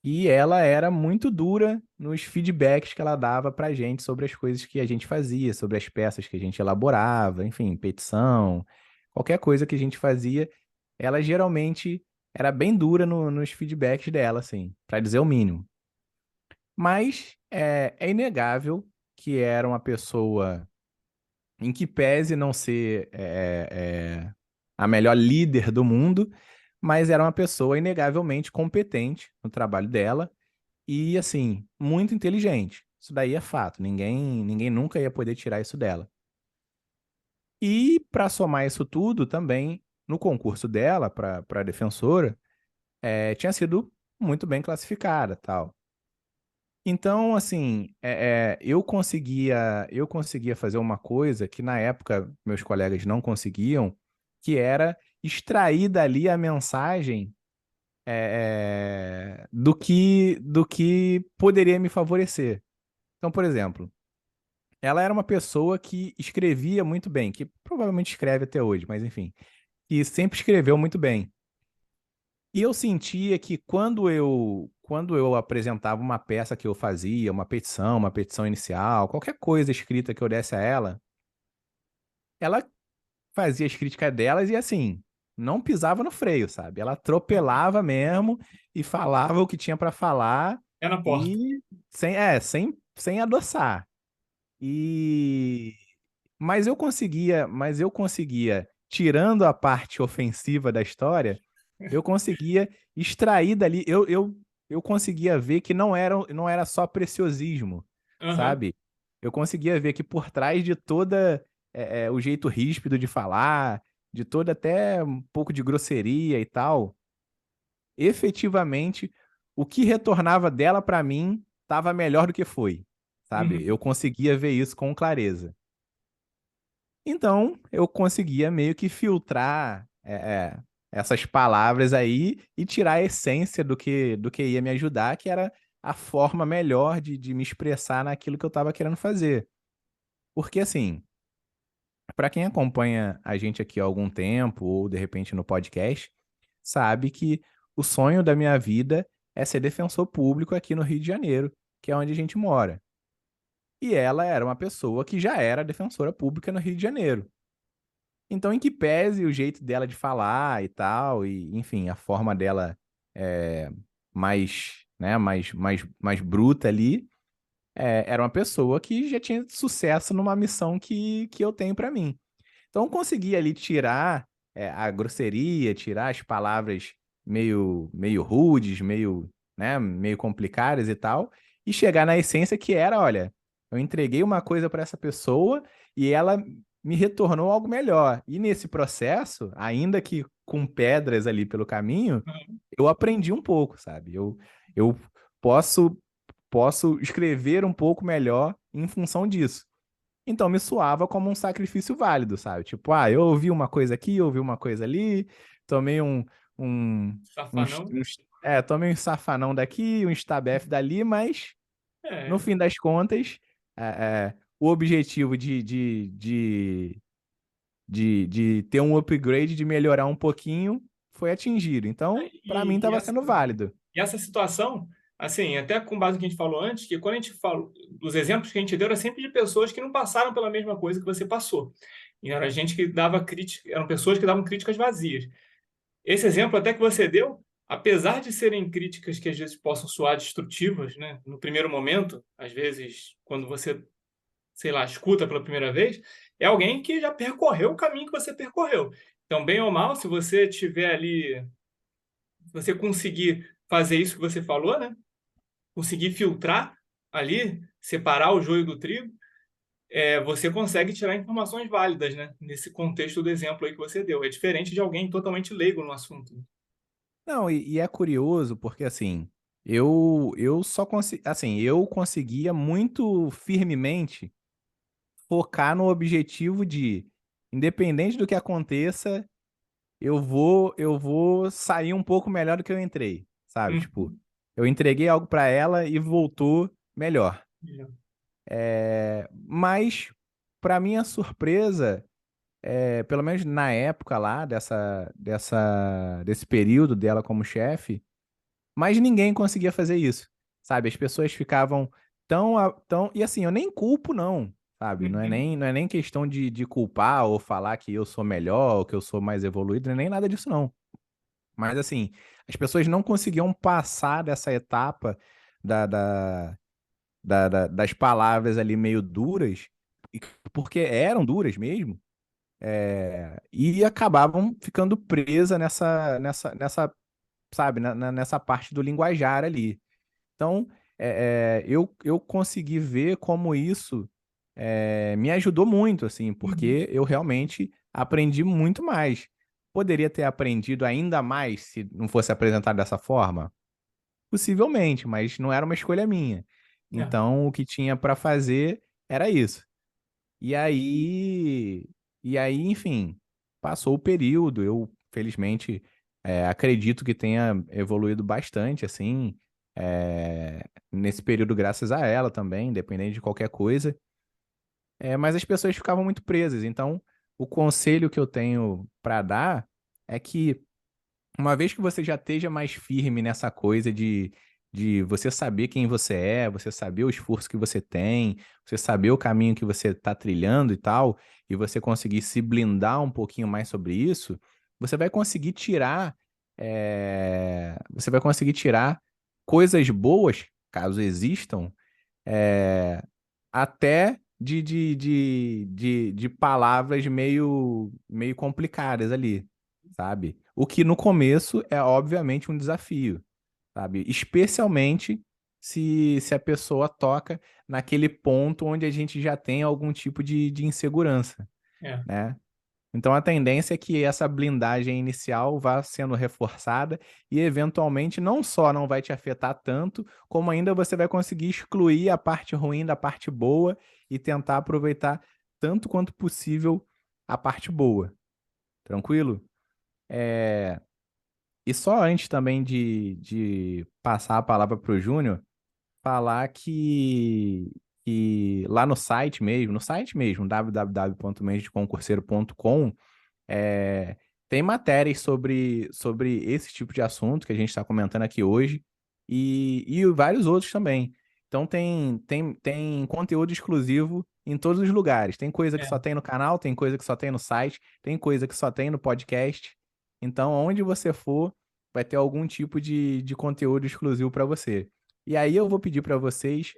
E ela era muito dura nos feedbacks que ela dava pra gente sobre as coisas que a gente fazia, sobre as peças que a gente elaborava, enfim, petição, qualquer coisa que a gente fazia, ela geralmente era bem dura nos feedbacks dela, assim, pra dizer o mínimo. Mas é inegável que era uma pessoa em que pese não ser a melhor líder do mundo, mas era uma pessoa inegavelmente competente no trabalho dela e, assim, muito inteligente. Isso daí é fato. Ninguém nunca ia poder tirar isso dela. E, para somar isso tudo, também, no concurso dela, para defensora, tinha sido muito bem classificada, tal. Então, assim, eu conseguia fazer uma coisa que, na época, meus colegas não conseguiam, que era extrair dali a mensagem do que poderia me favorecer. Então, por exemplo, ela era uma pessoa que escrevia muito bem, que provavelmente escreve até hoje, mas enfim, que sempre escreveu muito bem. E eu sentia que quando eu apresentava uma peça que eu fazia, uma petição inicial, qualquer coisa escrita que eu desse a ela fazia as críticas delas e assim, não pisava no freio, sabe? Ela atropelava mesmo e falava o que tinha para falar É na porta. e sem adoçar. E mas eu conseguia, tirando a parte ofensiva da história, eu conseguia extrair dali, eu conseguia ver que não era só preciosismo, Aham, sabe? Eu conseguia ver que por trás de toda o jeito ríspido de falar, de toda até um pouco de grosseria e tal, efetivamente o que retornava dela pra mim estava melhor do que foi, sabe? uhum, Eu conseguia ver isso com clareza. Então, eu conseguia meio que filtrar essas palavras aí e tirar a essência do que ia me ajudar, que era a forma melhor de me expressar naquilo que eu estava querendo fazer. Porque, assim, para quem acompanha a gente aqui há algum tempo, ou de repente no podcast, sabe que o sonho da minha vida é ser defensor público aqui no Rio de Janeiro, que é onde a gente mora. E ela era uma pessoa que já era defensora pública no Rio de Janeiro. Então, em que pese o jeito dela de falar e tal, e enfim, a forma dela mais, né, mais bruta ali, era uma pessoa que já tinha sucesso numa missão que eu tenho pra mim. Então, eu consegui ali tirar a grosseria, tirar as palavras meio rudes, meio complicadas e tal, e chegar na essência que era, olha, eu entreguei uma coisa para essa pessoa e ela me retornou algo melhor. E nesse processo, ainda que com pedras ali pelo caminho, aham, eu aprendi um pouco, sabe? Eu posso, posso escrever um pouco melhor em função disso. Então me soava como um sacrifício válido, sabe? Tipo, eu ouvi uma coisa aqui, ouvi uma coisa ali, tomei um, safanão. tomei um safanão daqui, um estabef dali, mas no É, fim das contas, o objetivo de ter um upgrade, de melhorar um pouquinho, foi atingido. Então, para mim, e estava essa, sendo válido. e essa situação, assim, até com base no que a gente falou antes, que quando a gente fala, os exemplos que a gente deu eram sempre de pessoas que não passaram pela mesma coisa que você passou. E era gente que dava crítica, eram pessoas que davam críticas vazias. Esse exemplo até que você deu, apesar de serem críticas que às vezes possam soar destrutivas, né, no primeiro momento, às vezes quando você, sei lá, escuta pela primeira vez, é alguém que já percorreu o caminho que você percorreu. Então, bem ou mal, se você tiver ali, se você conseguir fazer isso que você falou, né? Conseguir filtrar ali, separar o joio do trigo, você consegue tirar informações válidas, né? Nesse contexto do exemplo aí que você deu. É diferente de alguém totalmente leigo no assunto. Não, e é curioso porque assim, eu só consegui, assim, eu conseguia muito firmemente focar no objetivo de, independente do que aconteça, eu vou sair um pouco melhor do que eu entrei, sabe? Tipo, Uhum. eu entreguei algo pra ela e voltou melhor. É. Mas, pra minha surpresa, pelo menos na época lá desse período dela como chefe, mas ninguém conseguia fazer isso, sabe? As pessoas ficavam tão. E assim, eu nem culpo, não, sabe? Não é Uhum. nem, não é nem questão de culpar ou falar que eu sou melhor, ou que eu sou mais evoluído, nem nada disso, não. Mas assim, as pessoas não conseguiam passar dessa etapa da, da, das palavras ali meio duras, e- porque eram duras mesmo, e acabavam ficando presa sabe, nessa parte do linguajar ali. Então, eu consegui ver como isso me ajudou muito, assim, Uhum. porque eu realmente aprendi muito mais. Poderia ter aprendido ainda mais se não fosse apresentado dessa forma? Possivelmente, mas não era uma escolha minha. É. Então, o que tinha para fazer era isso. E aí, enfim, passou o período. Eu, felizmente, acredito que tenha evoluído bastante, assim, nesse período, graças a ela também, independente de qualquer coisa. Mas as pessoas ficavam muito presas. Então, o conselho que eu tenho para dar é que uma vez que você já esteja mais firme nessa coisa de você saber quem você é, você saber o esforço que você tem, você saber o caminho que você está trilhando e tal, e você conseguir se blindar um pouquinho mais sobre isso, você vai conseguir tirar, você vai conseguir tirar coisas boas, caso existam, é, até de palavras meio complicadas ali, sabe? O que no começo é obviamente um desafio, sabe? Especialmente se a pessoa toca naquele ponto onde a gente já tem algum tipo de insegurança, É. né? Então a tendência é que essa blindagem inicial vá sendo reforçada e eventualmente não só não vai te afetar tanto, como ainda você vai conseguir excluir a parte ruim da parte boa e tentar aproveitar tanto quanto possível a parte boa. Tranquilo? É, E só antes também de passar a palavra para o Júnior, falar que lá no site mesmo, www.mensdeconcurseiro.com, é, tem matérias sobre esse tipo de assunto que a gente está comentando aqui hoje e vários outros também. Então tem conteúdo exclusivo em todos os lugares. Tem coisa que É. só tem no canal, tem coisa que só tem no site, tem coisa que só tem no podcast. Então, onde você for, vai ter algum tipo de conteúdo exclusivo para você. E aí eu vou pedir para vocês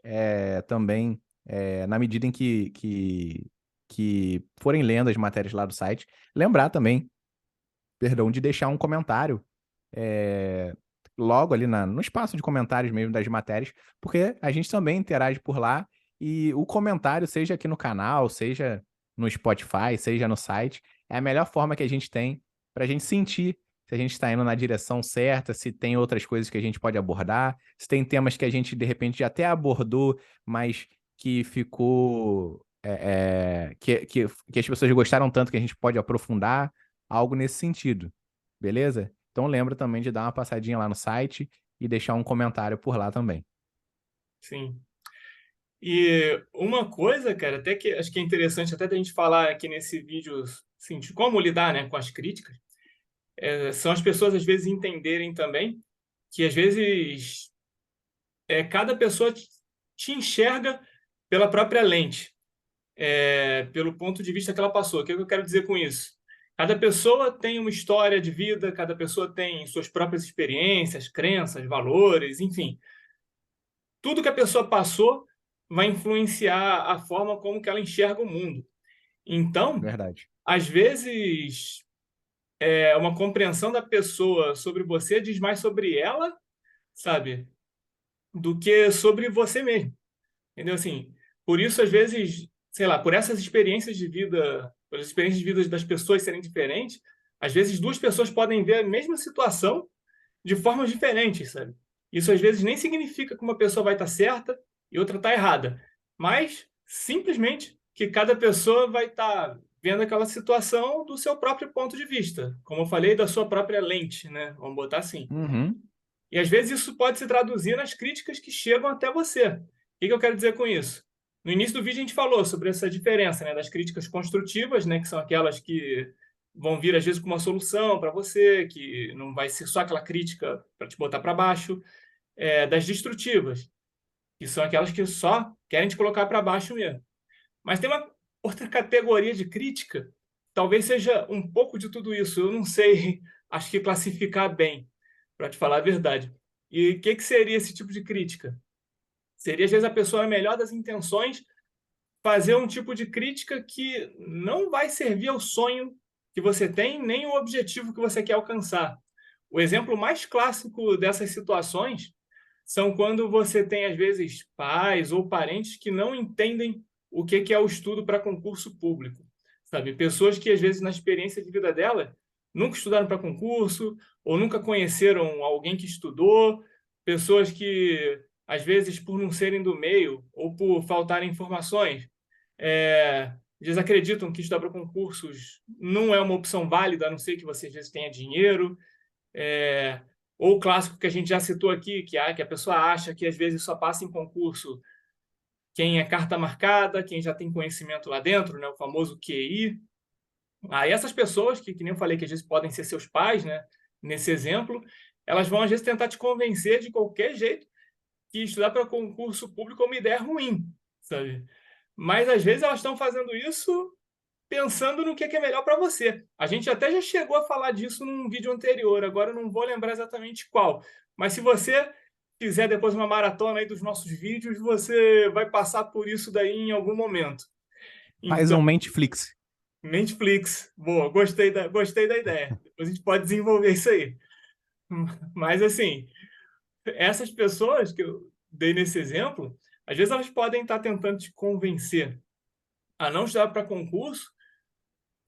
também, na medida em que forem lendo as matérias lá do site, lembrar também, perdão, de deixar um comentário é, logo ali no espaço de comentários mesmo das matérias, porque a gente também interage por lá e o comentário, seja aqui no canal, seja no Spotify, seja no site, é a melhor forma que a gente tem para a gente sentir se a gente está indo na direção certa, se tem outras coisas que a gente pode abordar, se tem temas que a gente de repente já até abordou, mas que ficou. Que as pessoas gostaram tanto que a gente pode aprofundar, algo nesse sentido. Beleza? Então lembra também de dar uma passadinha lá no site e deixar um comentário por lá também. Sim. E uma coisa, cara, até que acho que é interessante até da gente falar aqui nesse vídeo, assim, de como lidar, né, com as críticas, são as pessoas às vezes entenderem também que às vezes cada pessoa te enxerga pela própria lente, pelo ponto de vista que ela passou. O que eu quero dizer com isso? Cada pessoa tem uma história de vida, cada pessoa tem suas próprias experiências, crenças, valores, enfim. Tudo que a pessoa passou vai influenciar a forma como que ela enxerga o mundo. Então, Verdade. às vezes, uma compreensão da pessoa sobre você diz mais sobre ela, sabe, do que sobre você mesmo. Entendeu? Assim, por isso, às vezes, sei lá, por essas experiências de vida, por as experiências de vida das pessoas serem diferentes, às vezes duas pessoas podem ver a mesma situação de formas diferentes, sabe? Isso às vezes nem significa que uma pessoa vai estar certa e outra está errada, mas simplesmente que cada pessoa vai estar vendo aquela situação do seu próprio ponto de vista, como eu falei, da sua própria lente, né? Vamos botar assim. Uhum. E às vezes isso pode se traduzir nas críticas que chegam até você. O que eu quero dizer com isso? No início do vídeo a gente falou sobre essa diferença, né, das críticas construtivas, né, que são aquelas que vão vir às vezes com uma solução para você, que não vai ser só aquela crítica para te botar para baixo, das destrutivas, que são aquelas que só querem te colocar para baixo mesmo. Mas tem uma outra categoria de crítica, talvez seja um pouco de tudo isso. Eu não sei, acho que classificar bem, para te falar a verdade. E o que seria esse tipo de crítica? Seria, às vezes, a pessoa, na melhor das intenções, fazer um tipo de crítica que não vai servir ao sonho que você tem, nem o objetivo que você quer alcançar. O exemplo mais clássico dessas situações são quando você tem, às vezes, pais ou parentes que não entendem o que é o estudo para concurso público. Sabe? Pessoas que, às vezes, na experiência de vida dela, nunca estudaram para concurso ou nunca conheceram alguém que estudou, pessoas que, às vezes, por não serem do meio ou por faltarem informações, eles acreditam que estudar para concursos não é uma opção válida, a não ser que você, às vezes, tenha dinheiro, ou o clássico que a gente já citou aqui, que a pessoa acha que às vezes só passa em concurso quem é carta marcada, quem já tem conhecimento lá dentro, né, o famoso QI. Aí essas pessoas, que nem eu falei, que às vezes podem ser seus pais, né, nesse exemplo, elas vão às vezes tentar te convencer de qualquer jeito que estudar para concurso público é uma ideia ruim, sabe? Mas às vezes elas estão fazendo isso pensando no que é melhor para você. A gente até já chegou a falar disso num vídeo anterior, agora eu não vou lembrar exatamente qual. Mas se você fizer depois uma maratona aí dos nossos vídeos, você vai passar por isso daí em algum momento. Faz Então, um Menteflix. Netflix, boa, gostei da ideia. Depois a gente pode desenvolver isso aí. Mas assim, essas pessoas que eu dei nesse exemplo, às vezes elas podem estar tentando te convencer a não estudar para concurso,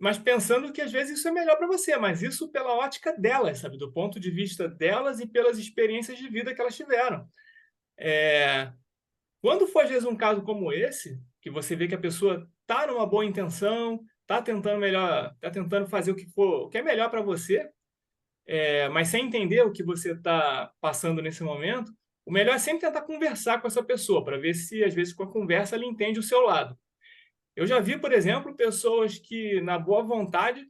mas pensando que às vezes isso é melhor para você, mas isso pela ótica delas, sabe? Do ponto de vista delas e pelas experiências de vida que elas tiveram. Quando for, às vezes, um caso como esse, que você vê que a pessoa está numa boa intenção, está tentando melhor, está tentando fazer o que é melhor para você, mas sem entender o que você está passando nesse momento, o melhor é sempre tentar conversar com essa pessoa, para ver se, às vezes, com a conversa, ela entende o seu lado. Eu já vi, por exemplo, pessoas que, na boa vontade,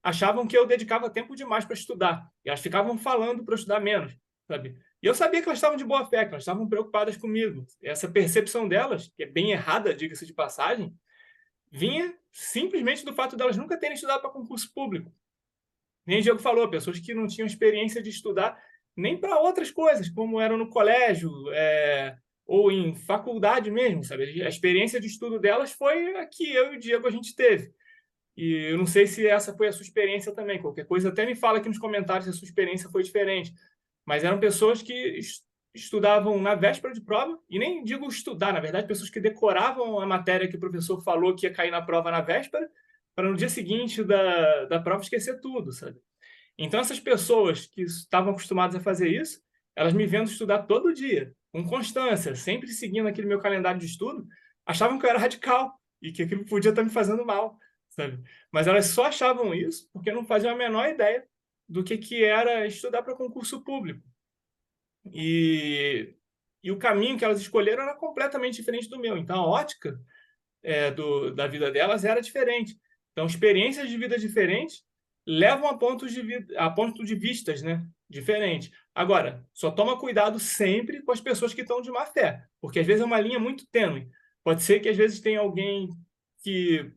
achavam que eu dedicava tempo demais para estudar. E elas ficavam falando para eu estudar menos, sabe? E eu sabia que elas estavam de boa fé, que elas estavam preocupadas comigo. Essa percepção delas, que é bem errada, diga-se de passagem, vinha simplesmente do fato delas nunca terem estudado para concurso público. Nem o Diego falou, pessoas que não tinham experiência de estudar nem para outras coisas, como eram no colégio, ou em faculdade mesmo, sabe? A experiência de estudo delas foi a que eu e o Diego a gente teve. E eu não sei se essa foi a sua experiência também. Qualquer coisa, até me fala aqui nos comentários se a sua experiência foi diferente. Mas eram pessoas que estudavam na véspera de prova, e nem digo estudar, na verdade, pessoas que decoravam a matéria que o professor falou que ia cair na prova na véspera, para no dia seguinte da prova esquecer tudo, sabe? Então, essas pessoas que estavam acostumadas a fazer isso, elas me vendo estudar todo dia, com constância, sempre seguindo aquele meu calendário de estudo, achavam que eu era radical e que aquilo podia estar me fazendo mal, sabe? Mas elas só achavam isso porque não faziam a menor ideia do que era estudar para concurso público. E o caminho que elas escolheram era completamente diferente do meu. Então, a ótica da vida delas era diferente. Então, experiências de vida diferentes levam a pontos de vistas, né, diferentes. Agora, só toma cuidado sempre com as pessoas que estão de má fé, porque às vezes é uma linha muito tênue. Pode ser que às vezes tenha alguém que,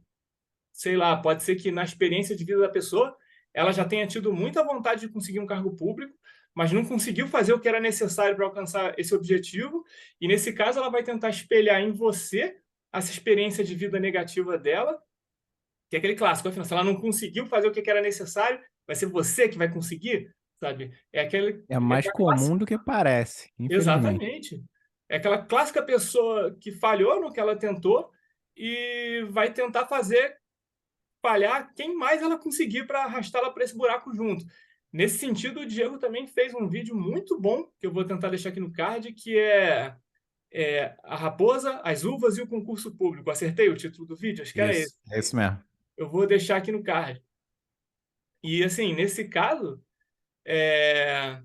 sei lá, pode ser que na experiência de vida da pessoa ela já tenha tido muita vontade de conseguir um cargo público, mas não conseguiu fazer o que era necessário para alcançar esse objetivo, e nesse caso ela vai tentar espelhar em você essa experiência de vida negativa dela que é aquele clássico, afinal, se ela não conseguiu fazer o que era necessário, vai ser você que vai conseguir, sabe? É É mais aquela comum do clássica. que parece, infelizmente. Exatamente. É aquela clássica pessoa que falhou no que ela tentou e vai tentar fazer falhar quem mais ela conseguir para arrastá-la para esse buraco junto. Nesse sentido, o Diego também fez um vídeo muito bom, que eu vou tentar deixar aqui no card, que é A Raposa, as Uvas e o Concurso Público. Acertei o título do vídeo? Acho que era esse. Isso, é isso mesmo. Eu vou deixar aqui no card. E, assim, nesse caso, é,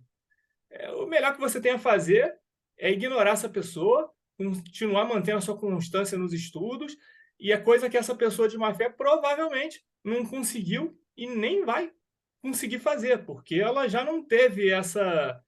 o melhor que você tem a fazer é ignorar essa pessoa, continuar mantendo a sua constância nos estudos, e é coisa que essa pessoa de má fé provavelmente não conseguiu e nem vai conseguir fazer, porque ela já não teve essa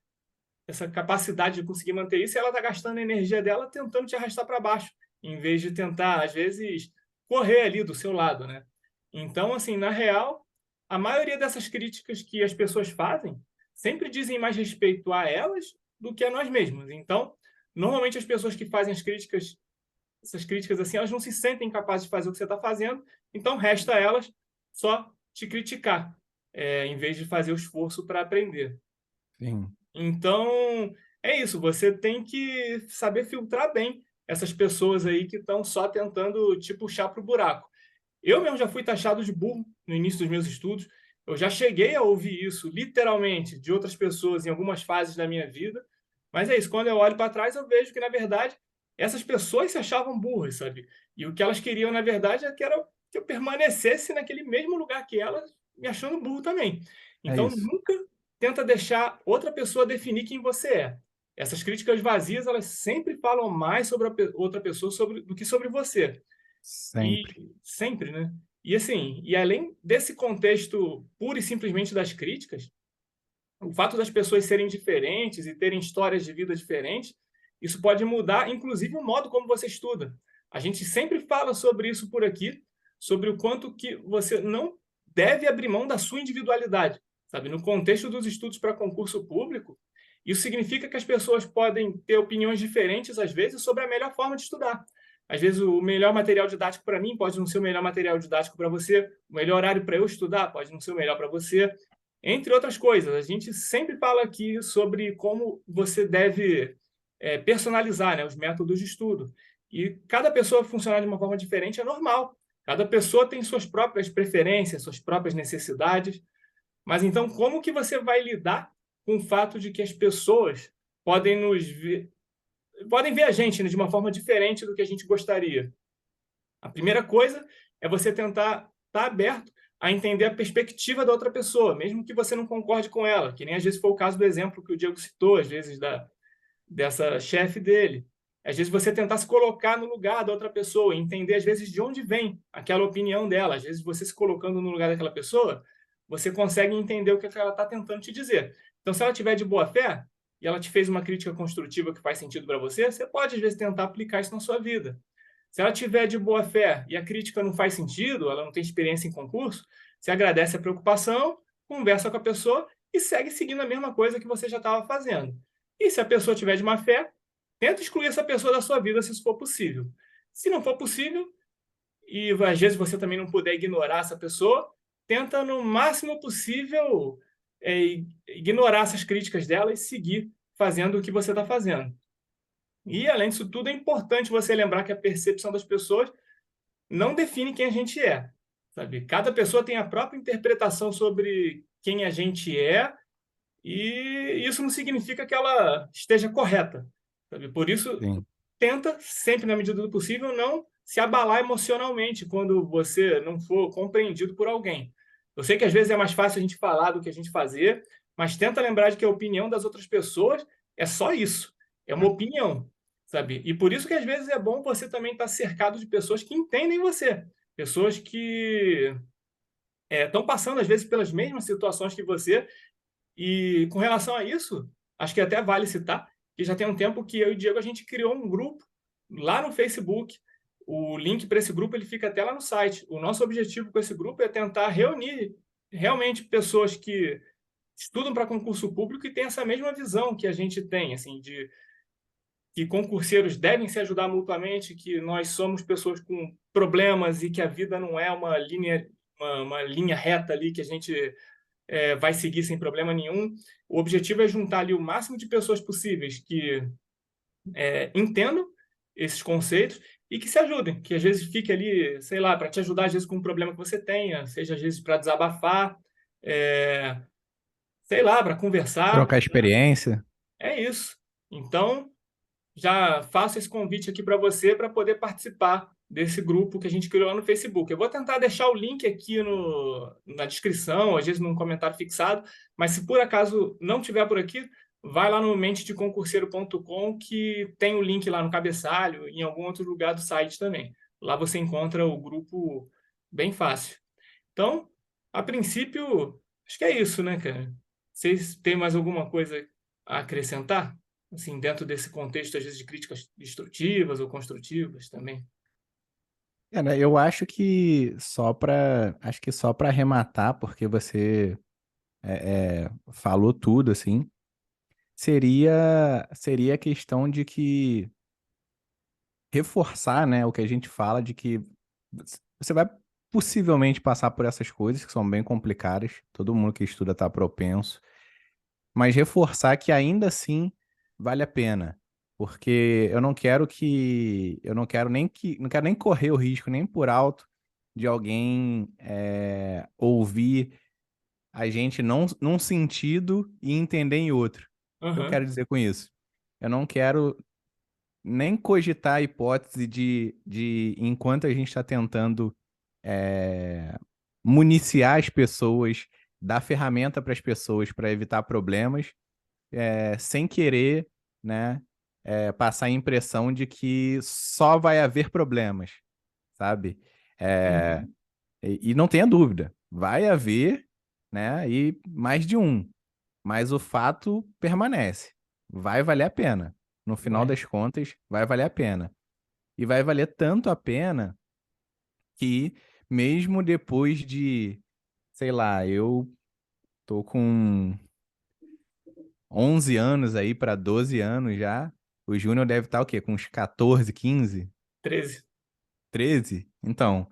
capacidade de conseguir manter isso, e ela está gastando a energia dela tentando te arrastar para baixo, em vez de tentar, às vezes, correr ali do seu lado, né? Então, assim, na real, a maioria dessas críticas que as pessoas fazem sempre dizem mais respeito a elas do que a nós mesmos. Então, normalmente as pessoas que fazem essas críticas assim, elas não se sentem capazes de fazer o que você está fazendo, então resta a elas só te criticar, em vez de fazer o esforço para aprender. Sim. Então, é isso, você tem que saber filtrar bem essas pessoas aí que estão só tentando te puxar para o buraco. Eu mesmo já fui taxado de burro no início dos meus estudos. Eu já cheguei a ouvir isso, literalmente, de outras pessoas em algumas fases da minha vida. Mas é isso, quando eu olho para trás, eu vejo que, na verdade, essas pessoas se achavam burras, sabe? E o que elas queriam, na verdade, é que eu permanecesse naquele mesmo lugar que elas, me achando burro também. É Então, isso. nunca tenta deixar outra pessoa definir quem você é. Essas críticas vazias, elas sempre falam mais sobre outra pessoa do que sobre você. E Sempre. sempre, né? E assim, e além desse contexto puro e simplesmente das críticas, o fato das pessoas serem diferentes e terem histórias de vida diferentes, isso pode mudar, inclusive, o modo como você estuda. A gente sempre fala sobre isso por aqui, sobre o quanto que você não deve abrir mão da sua individualidade, sabe? No contexto dos estudos para concurso público, isso significa que as pessoas podem ter opiniões diferentes, às vezes, sobre a melhor forma de estudar. Às vezes, o melhor material didático para mim pode não ser o melhor material didático para você, o melhor horário para eu estudar pode não ser o melhor para você, entre outras coisas. A gente sempre fala aqui sobre como você deve personalizar, né, os métodos de estudo. E cada pessoa funcionar de uma forma diferente é normal. Cada pessoa tem suas próprias preferências, suas próprias necessidades. Mas então, como que você vai lidar com o fato de que as pessoas podem podem ver a gente, né, de uma forma diferente do que a gente gostaria? A primeira coisa é você tentar estar aberto a entender a perspectiva da outra pessoa, mesmo que você não concorde com ela, que nem às vezes foi o caso do exemplo que o Diego citou, às vezes dessa chefe dele. Às vezes você tentar se colocar no lugar da outra pessoa, entender às vezes de onde vem aquela opinião dela. Às vezes você se colocando no lugar daquela pessoa, você consegue entender o que ela está tentando te dizer. Então, se ela tiver de boa fé e ela te fez uma crítica construtiva que faz sentido para você, você pode às vezes tentar aplicar isso na sua vida. Se ela tiver de boa fé e a crítica não faz sentido, ela não tem experiência em concurso, você agradece a preocupação, conversa com a pessoa e segue seguindo a mesma coisa que você já estava fazendo. E se a pessoa tiver de má fé, tenta excluir essa pessoa da sua vida se isso for possível. Se não for possível, e às vezes você também não puder ignorar essa pessoa, tenta no máximo possível ignorar essas críticas dela e seguir fazendo o que você está fazendo. E, além disso tudo, é importante você lembrar que a percepção das pessoas não define quem a gente é, sabe? Cada pessoa tem a própria interpretação sobre quem a gente é e isso não significa que ela esteja correta, sabe? Por isso, Sim. tenta sempre, na medida do possível, não se abalar emocionalmente quando você não for compreendido por alguém. Eu sei que às vezes é mais fácil a gente falar do que a gente fazer, mas tenta lembrar de que a opinião das outras pessoas é só isso, é uma opinião, sabe? E por isso que às vezes é bom você também estar cercado de pessoas que entendem você, pessoas que estão passando às vezes pelas mesmas situações que você. E com relação a isso, acho que até vale citar que já tem um tempo que eu e o Diego a gente criou um grupo lá no Facebook. O link para esse grupo ele fica até lá no site. O nosso objetivo com esse grupo é tentar reunir realmente pessoas que estudam para concurso público e têm essa mesma visão que a gente tem, assim, de que concurseiros devem se ajudar mutuamente, que nós somos pessoas com problemas e que a vida não é uma linha reta ali que a gente vai seguir sem problema nenhum. O objetivo é juntar ali o máximo de pessoas possíveis que entendam esses conceitos e que se ajudem, que às vezes fique ali, sei lá, para te ajudar às vezes com um problema que você tenha, seja às vezes para desabafar, é, sei lá, para conversar. Trocar experiência. É isso. Então, já faço esse convite aqui para você para poder participar desse grupo que a gente criou lá no Facebook. Eu vou tentar deixar o link aqui na descrição, às vezes num comentário fixado, mas se por acaso não tiver por aqui, vai lá no mentedeconcurseiro.com que tem o link lá no cabeçalho e em algum outro lugar do site também. Lá você encontra o grupo bem fácil. Então, a princípio, acho que é isso, né, cara? Vocês têm mais alguma coisa a acrescentar? Assim, dentro desse contexto, às vezes, de críticas destrutivas ou construtivas também. Né, eu acho que só para arrematar, porque você falou tudo, assim, seria a questão de que reforçar, né, o que a gente fala de que você vai possivelmente passar por essas coisas que são bem complicadas, todo mundo que estuda está propenso, mas reforçar que ainda assim vale a pena, porque eu não quero nem correr o risco nem por alto de alguém ouvir a gente não num sentido e entender em outro. O que eu quero Aham, dizer com isso? Eu não quero nem cogitar a hipótese de enquanto a gente está tentando é, municiar as pessoas, dar ferramenta para as pessoas para evitar problemas, sem querer, né, passar a impressão de que só vai haver problemas, sabe? É, uhum, e não tenha dúvida, vai haver, né, e mais de um, mas o fato permanece. Vai valer a pena. No final vai. das contas, vai valer a pena. E vai valer tanto a pena que, mesmo depois de, sei lá, eu tô com 11 anos aí para 12 anos já, o Júnior deve estar o quê? Com uns 14, 15, 13. 13? Então,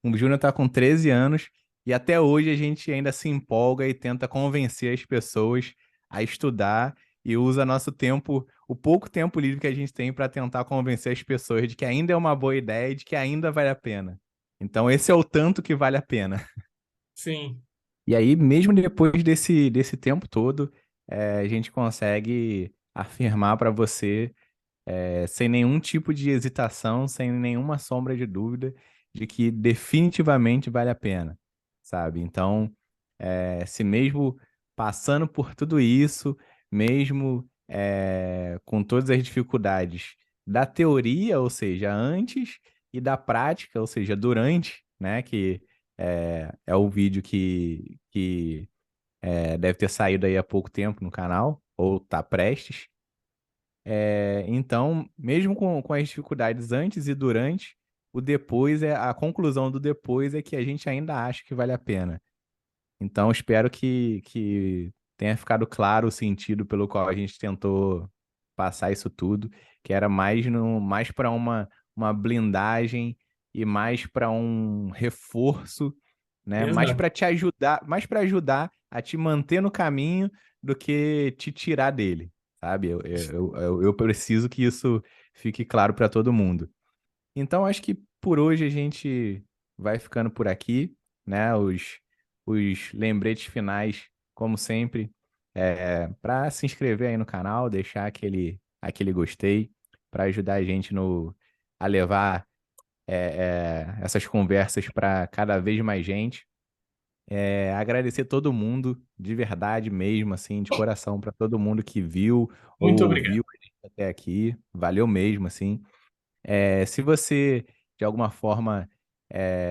o Júnior tá com 13 anos e até hoje a gente ainda se empolga e tenta convencer as pessoas a estudar e usa nosso tempo, o pouco tempo livre que a gente tem para tentar convencer as pessoas de que ainda é uma boa ideia e de que ainda vale a pena. Então, esse é o tanto que vale a pena. Sim, E aí, mesmo depois desse tempo todo, a gente consegue afirmar para você sem nenhum tipo de hesitação, sem nenhuma sombra de dúvida, de que definitivamente vale a pena, sabe? Então, se mesmo passando por tudo isso, mesmo com todas as dificuldades da teoria, ou seja, antes, e da prática, ou seja, durante, né? Que é o vídeo que deve ter saído aí há pouco tempo no canal, ou tá prestes. Então, mesmo com as dificuldades antes e durante, o depois a conclusão do depois é que a gente ainda acha que vale a pena. Então, espero que tenha ficado claro o sentido pelo qual a gente tentou passar isso tudo, que era mais, no, mais para uma blindagem e mais para um reforço, né? Mais exato. para te ajudar, mais para ajudar a te manter no caminho do que te tirar dele, sabe? Eu preciso que isso fique claro para todo mundo. Então, acho que por hoje a gente vai ficando por aqui, né? Os lembretes finais, como sempre, para se inscrever aí no canal, deixar aquele gostei, para ajudar a gente a levar essas conversas para cada vez mais gente. Agradecer todo mundo, de verdade mesmo, assim, de coração, para todo mudo que viu ou Muito obrigado. ouviu a gente até aqui. Valeu mesmo, assim. Se você, de alguma forma,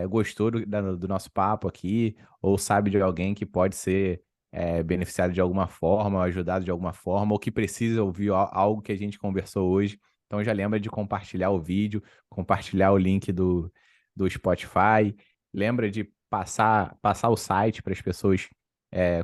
gostou do nosso papo aqui, ou sabe de alguém que pode ser beneficiado de alguma forma, ou ajudado de alguma forma, ou que precisa ouvir algo que a gente conversou hoje, então já lembra de compartilhar o vídeo, compartilhar o link do Spotify, lembra de passar o site para as pessoas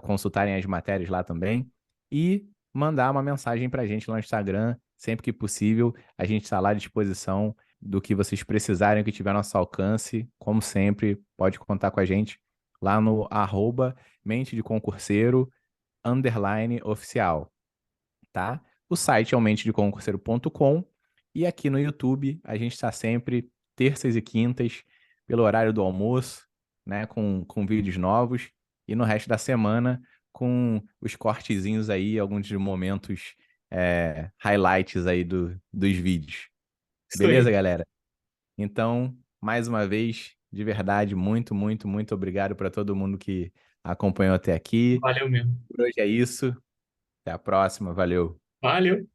consultarem as matérias lá também, e mandar uma mensagem para a gente lá no Instagram, Sempre que possível, a gente está lá à disposição do que vocês precisarem, o que tiver ao nosso alcance. Como sempre, pode contar com a gente lá no mente de concurseiro _oficial, tá? O site é o mentedeconcurseiro.com e aqui no YouTube a gente está sempre terças e quintas pelo horário do almoço, né, com vídeos novos e no resto da semana com os cortezinhos aí, alguns momentos highlights aí dos vídeos. Isso Beleza, aí. galera? Então, mais uma vez, de verdade, muito, muito, muito obrigado para todo mundo que acompanhou até aqui. Valeu mesmo. Por hoje é isso. Até a próxima. Valeu. Valeu.